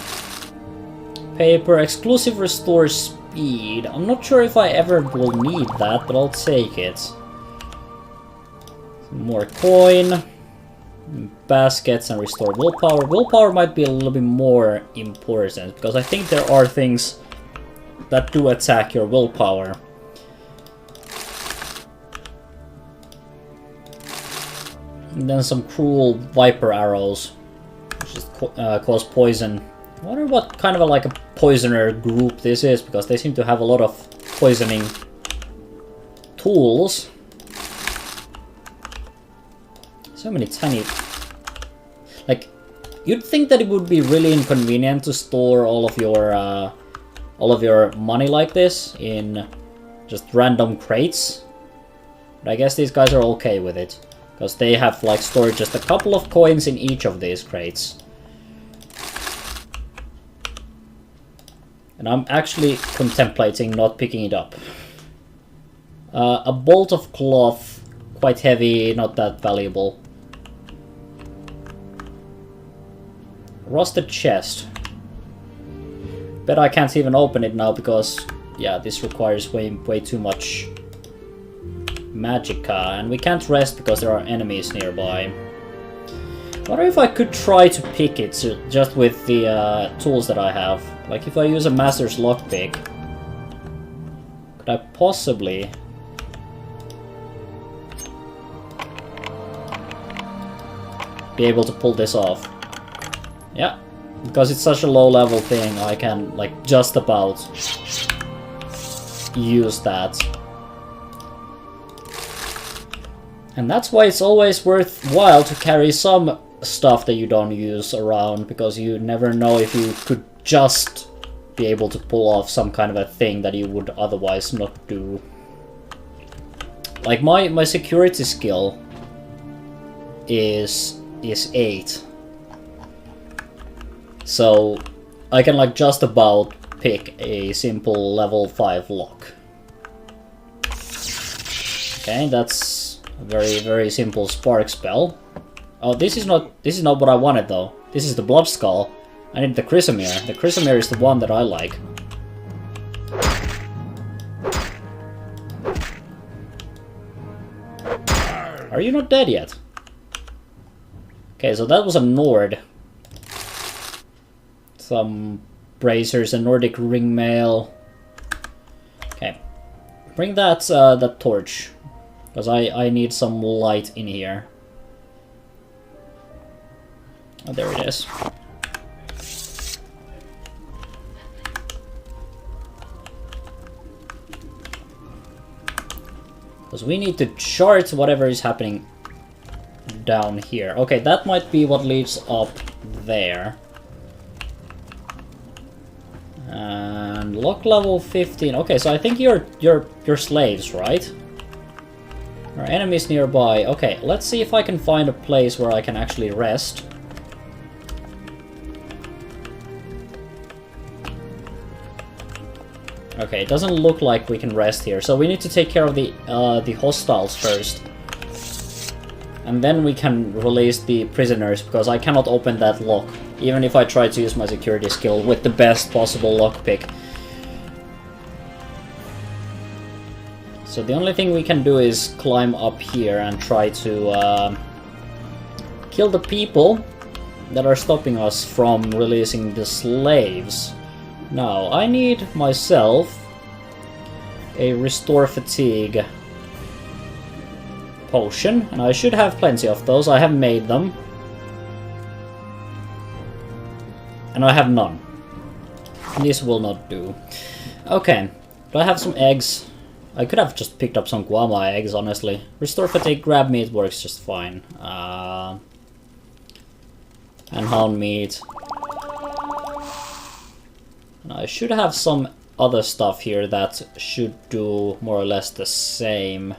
A: Paper, exclusive restores speed. I'm not sure if I ever will need that, but I'll take it. Some more coin. Baskets and restore willpower. Willpower might be a little bit more important, because I think there are things that do attack your willpower. And then some cruel viper arrows, which is cause poison. I wonder what kind of like a poisoner group this is, because they seem to have a lot of poisoning tools. So many tiny... Like, you'd think that it would be really inconvenient to store all of your money like this in just random crates. But I guess these guys are okay with it, because they have like stored just a couple of coins in each of these crates. And I'm actually contemplating not picking it up. A bolt of cloth, quite heavy, not that valuable. Rusted chest. Bet I can't even open it now because, yeah, this requires way too much magicka, and we can't rest because there are enemies nearby. I wonder if I could try to pick it just with the tools that I have. Like if I use a master's lockpick, could I possibly... be able to pull this off? Yeah. Because it's such a low level thing, I can, like, just about use that. And that's why it's always worthwhile to carry some stuff that you don't use around, because you never know if you could just be able to pull off some kind of a thing that you would otherwise not do. Like, my security skill is 8. So I can like just about pick a simple level 5 lock. Okay, that's a very simple spark spell. Oh, this is not what I wanted though. This is the blood skull. I need the chrysamere. The chrysamere is the one that I like. Are you not dead yet? Okay, so that was a Nord. Some bracers, a Nordic ring mail. Okay, bring that that torch, because I need some light in here. Oh, there it is. Because we need to chart whatever is happening down here. Okay, that might be what leads up there. And lock level 15. Okay, so I think you're slaves, right? There are enemies nearby. Okay, let's see if I can find a place where I can actually rest. Okay, it doesn't look like we can rest here, so we need to take care of the hostiles first. And then we can release the prisoners, because I cannot open that lock, even if I try to use my security skill with the best possible lockpick. So the only thing we can do is climb up here and try to kill the people that are stopping us from releasing the slaves. Now, I need myself a Restore Fatigue potion, and I should have plenty of those. I have made them. And I have none. This will not do. Okay, do I have some eggs? I could have just picked up some guama eggs, honestly. Restore Fatigue, grab meat works just fine. And hound meat. And I should have some other stuff here that should do more or less the same.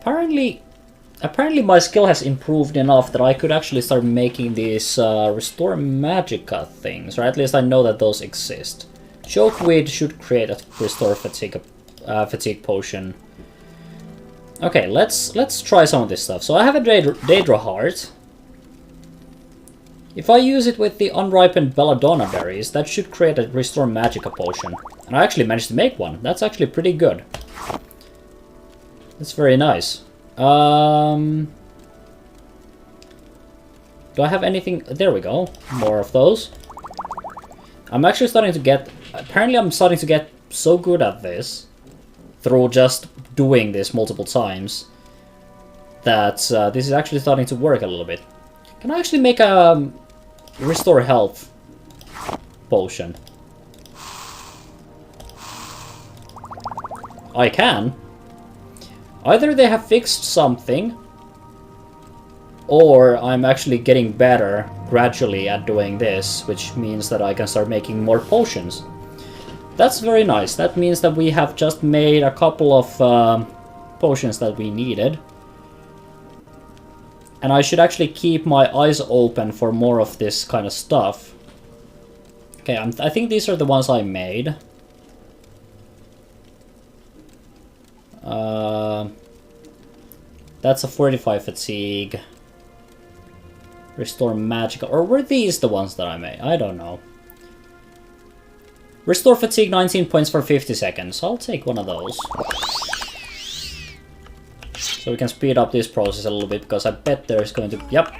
A: Apparently my skill has improved enough that I could actually start making these Restore Magicka things, or at least I know that those exist. Chokeweed should create a Restore Fatigue potion. Okay, let's try some of this stuff. So I have a Daedra Heart. If I use it with the unripened Belladonna berries, that should create a Restore Magicka potion. And I actually managed to make one. That's actually pretty good. That's very nice. Do I have anything? There we go. More of those. I'm actually starting to get... Apparently I'm starting to get so good at this, through just doing this multiple times, that this is actually starting to work a little bit. Can I actually make a Restore Health potion? I can. Either they have fixed something, or I'm actually getting better gradually at doing this, which means that I can start making more potions. That's very nice. That means that we have just made a couple of potions that we needed. And I should actually keep my eyes open for more of this kind of stuff. Okay, I think these are the ones I made. That's a 45 Fatigue. Restore Magicka. Or were these the ones that I made? I don't know. Restore Fatigue 19 points for 50 seconds. I'll take one of those. So we can speed up this process a little bit, because I bet there's going to... Yep.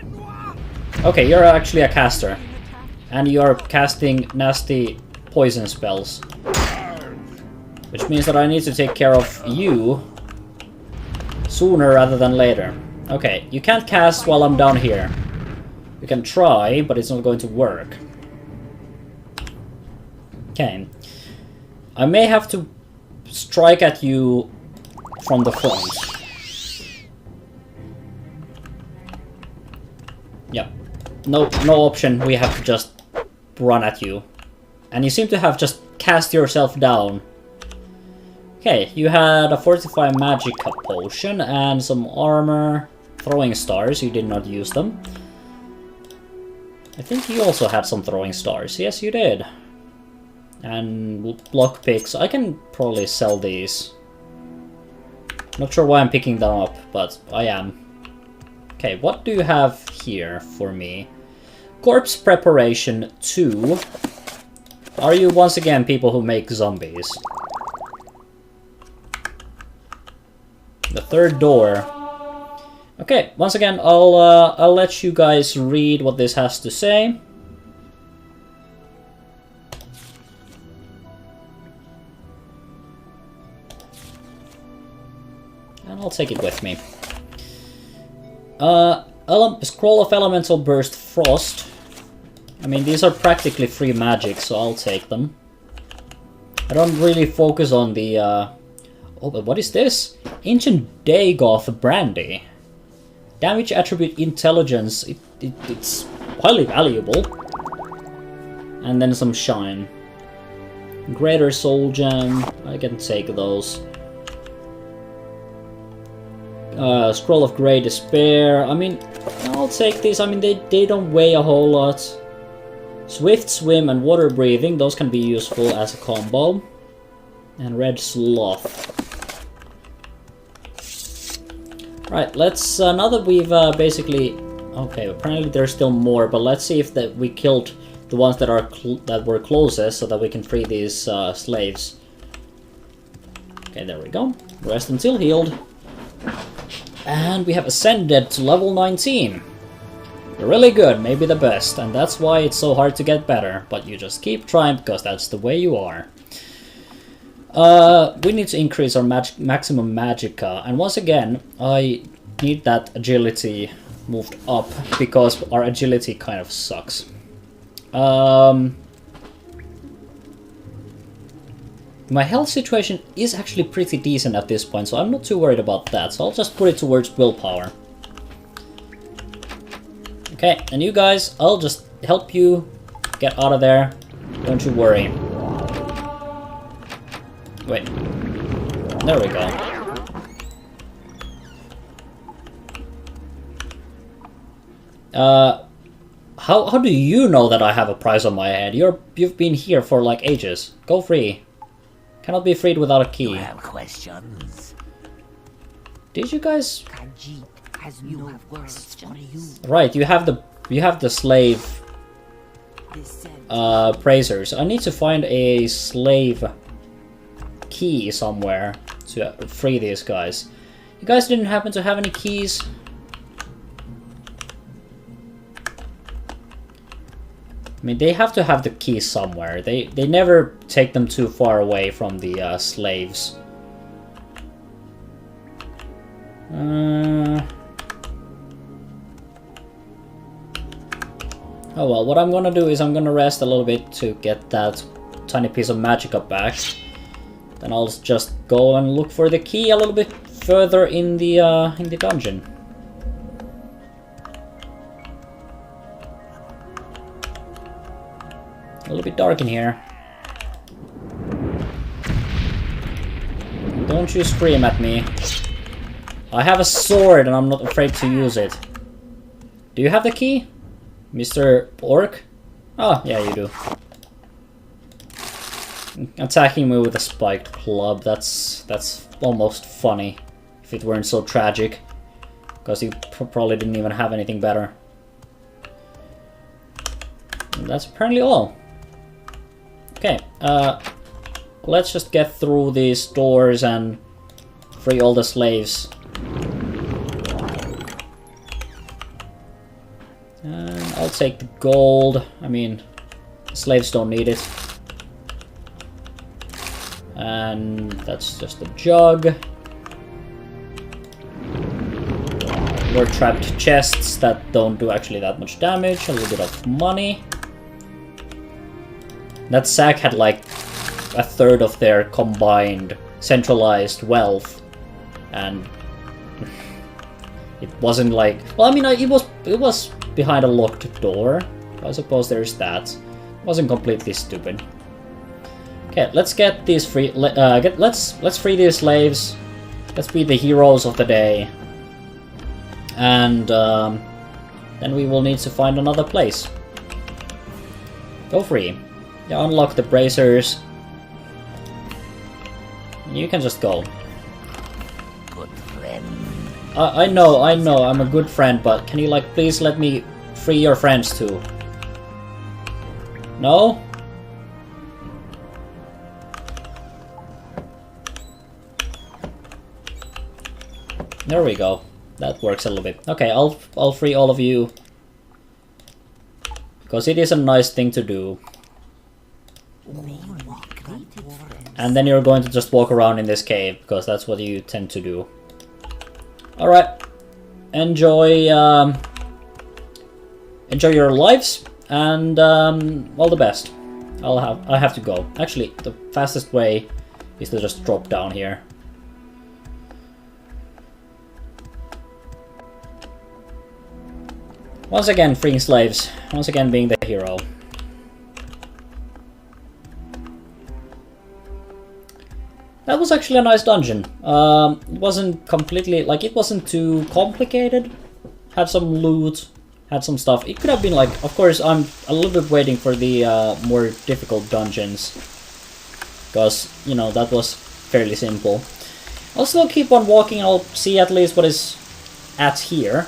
A: Okay, you're actually a caster. And you're casting nasty poison spells. Which means that I need to take care of you sooner rather than later. Okay, you can't cast while I'm down here. You can try, but it's not going to work. Okay. I may have to strike at you from the front. Yep. No option. We have to just run at you. And you seem to have just cast yourself down. Okay, you had a Fortify Magicka potion and some armor. Throwing stars, you did not use them. I think you also had some throwing stars. Yes, you did. And lockpicks. I can probably sell these. Not sure why I'm picking them up, but I am. Okay, what do you have here for me? Corpse Preparation 2. Are you once again people who make zombies? The third door. Okay, once again, I'll let you guys read what this has to say. And I'll take it with me. Scroll of Elemental Burst Frost. I mean, these are practically free magic, so I'll take them. I don't really focus on the... Oh, but what is this? Ancient Dagoth Brandy. Damage attribute Intelligence. It's highly valuable. And then some Shine. Greater Soul Gem. I can take those. Scroll of Grey Despair. I mean, I'll take these. I mean, they don't weigh a whole lot. Swift Swim and Water Breathing. Those can be useful as a combo. And Red Sloth. Right, let's, now that we've basically... Okay, apparently there's still more, but let's see if we killed the ones that were closest, so that we can free these slaves. Okay, there we go. Rest until healed. And we have ascended to level 19. You're really good, maybe the best, and that's why it's so hard to get better. But you just keep trying, because that's the way you are. We need to increase our maximum magicka, and once again, I need that agility moved up, because our agility kind of sucks. My health situation is actually pretty decent at this point, so I'm not too worried about that, so I'll just put it towards willpower. Okay, and you guys, I'll just help you get out of there, don't you worry. Wait. There we go. How do you know that I have a price on my head? You've been here for like ages. Go free. Cannot be freed without a key.
B: You have questions?
A: Did you guys?
C: Khajiit has no words for you.
A: Right, you have the slave praisers. I need to find a slave key somewhere to free these guys. You guys didn't happen to have any keys? I mean, they have to have the keys somewhere. They never take them too far away from the slaves. Oh well, what I'm gonna do is I'm gonna rest a little bit to get that tiny piece of magicka back. Then I'll just go and look for the key a little bit further in the dungeon. A little bit dark in here. Don't you scream at me. I have a sword and I'm not afraid to use it. Do you have the key, Mr. Orc? Oh, yeah, you do. Attacking me with a spiked club, that's almost funny. If it weren't so tragic. Because he probably didn't even have anything better. And that's apparently all. Okay, let's just get through these doors and free all the slaves. And I'll take the gold. I mean, slaves don't need it. And that's just a jug. More trapped chests that don't do actually that much damage. A little bit of money. That sack had like a third of their combined centralized wealth, and it wasn't like, well, I mean, it was behind a locked door. I suppose there's that. It wasn't completely stupid. Okay, let's get these free. Let's free these slaves. Let's be the heroes of the day, and then we will need to find another place. Go free. Yeah, unlock the bracers. You can just go.
B: Good friend.
A: I know, I'm a good friend, but can you, like, please let me free your friends too? No? There we go. That works a little bit. Okay, I'll free all of you. Because it is a nice thing to do. And then you're going to just walk around in this cave, because that's what you tend to do. Alright. Enjoy enjoy your lives, and all the best. I have to go. Actually, the fastest way is to just drop down here. Once again, freeing slaves. Once again, being the hero. That was actually a nice dungeon. It wasn't completely, like, it wasn't too complicated. Had some loot, had some stuff. It could have been like, of course, I'm a little bit waiting for the more difficult dungeons. Because, you know, that was fairly simple. I'll still keep on walking, I'll see at least what is at here.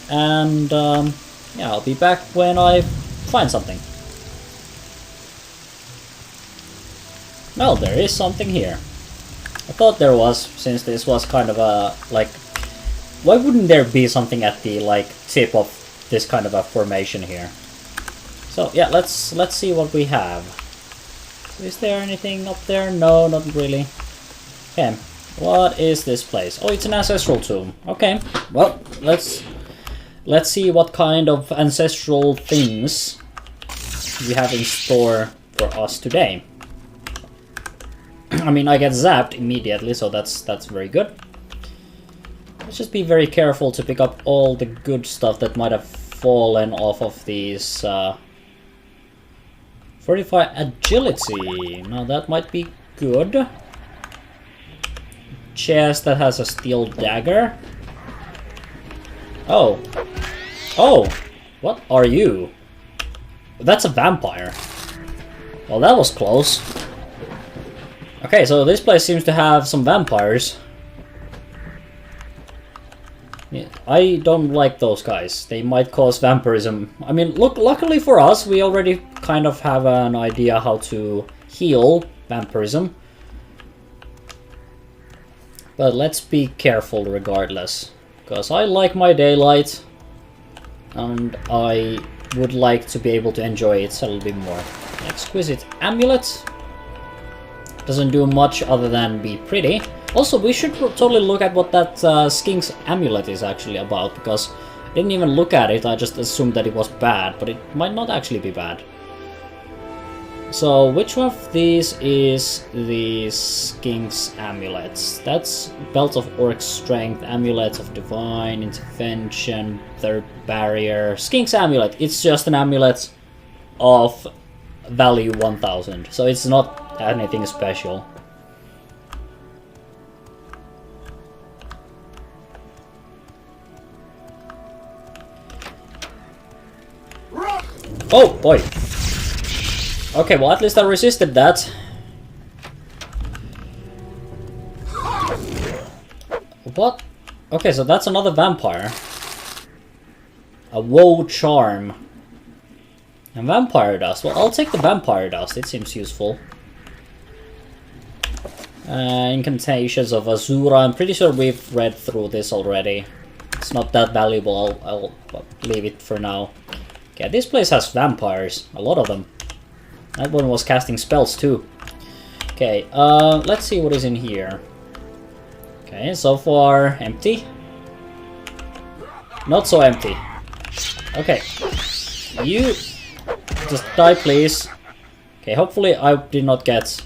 A: And yeah, I'll be back when I find something. Well, there is something here. I thought there was, since this was kind of a, like... Why wouldn't there be something at the, like, tip of this kind of a formation here? So, yeah, let's see what we have. Is there anything up there? No, not really. Okay, what is this place? Oh, it's an ancestral tomb. Okay, well, let's see what kind of ancestral things we have in store for us today. I mean, I get zapped immediately, so that's very good. Let's just be very careful to pick up all the good stuff that might have fallen off of these. Fortify agility. Now that might be good. Chest that has a steel dagger. Oh. Oh! What are you? That's a vampire. Well, that was close. Okay, so this place seems to have some vampires. Yeah, I don't like those guys. They might cause vampirism. I mean, look, luckily for us, we already kind of have an idea how to heal vampirism. But let's be careful regardless. Because I like my daylight. And I would like to be able to enjoy it a little bit more. Exquisite amulet. Doesn't do much other than be pretty. Also, we should totally look at what that Skink's amulet is actually about, because I didn't even look at it, I just assumed that it was bad, but it might not actually be bad. So, which one of these is the Skink's amulets? That's Belt of Orc Strength, Amulet of Divine Intervention, Third Barrier. Skink's amulet, it's just an amulet of value 1000, so it's not anything special. Oh boy. Okay, well at least I resisted that. What? Okay, so that's another vampire. A woe charm. And vampire dust. Well, I'll take the vampire dust. It seems useful. Incantations of Azura. I'm pretty sure we've read through this already. It's not that valuable. I'll leave it for now. Okay, this place has vampires. A lot of them. That one was casting spells too. Okay, let's see what is in here. Okay, so far empty. Not so empty. Okay. You just die, please. Okay, hopefully I did not get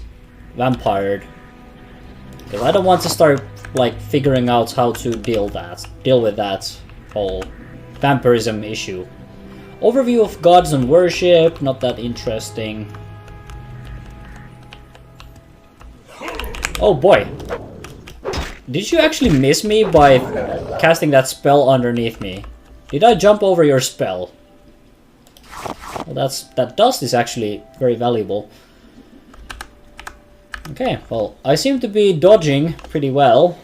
A: vampired. Because I don't want to start like figuring out how to deal with that whole vampirism issue. Overview of gods and worship, not that interesting. Oh boy. Did you actually miss me by casting that spell underneath me? Did I jump over your spell? Well, that dust is actually very valuable. Okay, well, I seem to be dodging pretty well.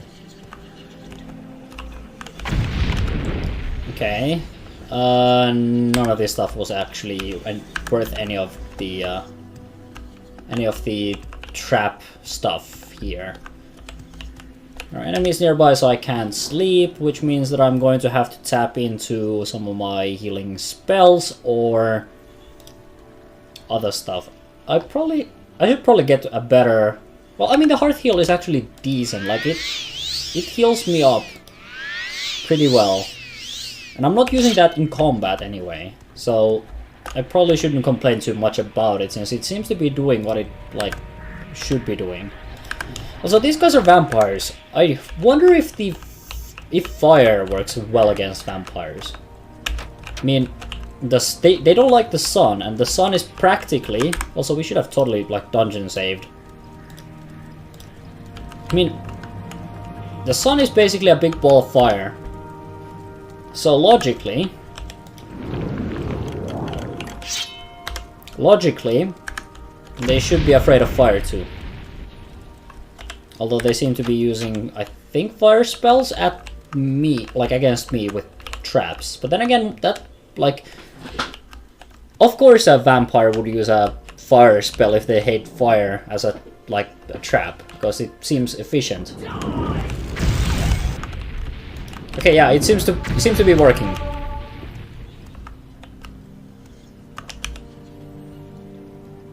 A: Okay. None of this stuff was actually worth any of the trap stuff here. There are enemies nearby, so I can't sleep, which means that I'm going to have to tap into some of my healing spells or other stuff. I should probably get a better... Well, I mean, the heart heal is actually decent. Like, it heals me up pretty well. And I'm not using that in combat anyway, so I probably shouldn't complain too much about it, since it seems to be doing what it, like, should be doing. Also, these guys are vampires. I wonder if fire works well against vampires. I mean, they don't like the sun, and the sun is practically... Also, we should have totally, like, dungeon saved. I mean, the sun is basically a big ball of fire. So logically, they should be afraid of fire too. Although they seem to be using, I think, fire spells at me, like against me with traps. But then again, that, like, of course a vampire would use a fire spell if they hate fire as a, like, a trap, because it seems efficient. Okay, yeah, it seems to be working.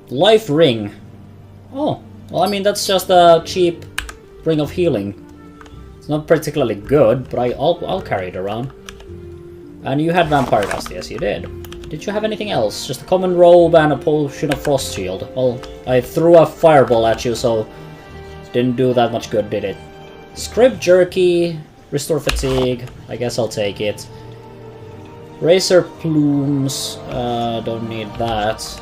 A: Life ring. Oh, well, I mean, that's just a cheap ring of healing. It's not particularly good, but I'll carry it around. And you had vampire dust, yes, you did. Did you have anything else? Just a common robe and a potion of frost shield. Well, I threw a fireball at you, so didn't do that much good, did it? Script jerky, restore fatigue. I guess I'll take it. Razor plumes. Don't need that.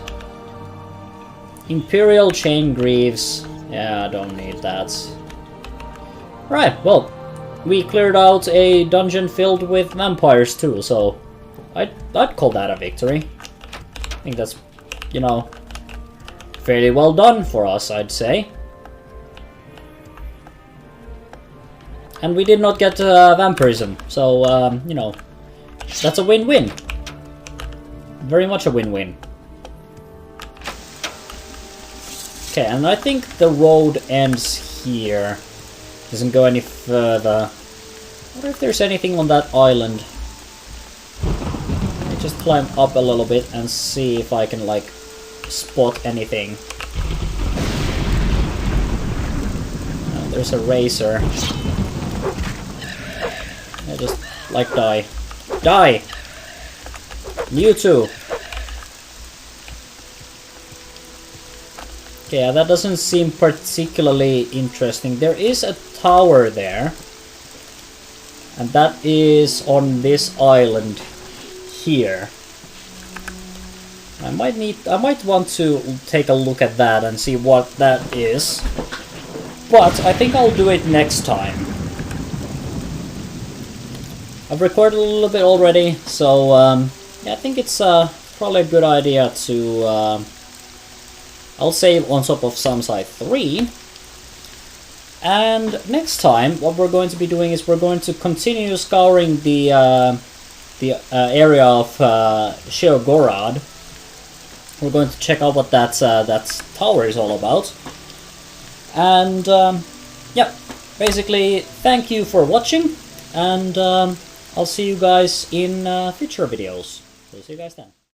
A: Imperial chain greaves. Yeah, don't need that. Right, well, we cleared out a dungeon filled with vampires too, so I'd call that a victory. I think that's, you know, fairly well done for us, I'd say. And we did not get vampirism, so, you know, that's a win-win. Very much a win-win. Okay, and I think the road ends here. Doesn't go any further. I wonder if there's anything on that island. Let me just climb up a little bit and see if I can, like, spot anything. Oh, there's a razor. I just, like, die. Die! You too! Okay, yeah, that doesn't seem particularly interesting. There is a tower there. And that is on this island here. I might want to take a look at that and see what that is. But I think I'll do it next time. I've recorded a little bit already, so yeah, I think it's probably a good idea to I'll save on top of Samsai 3. And next time, what we're going to be doing is we're going to continue scouring the area of Sheogorod. We're going to check out what that tower is all about. And yeah, basically, thank you for watching, and I'll see you guys in future videos. So see you guys then.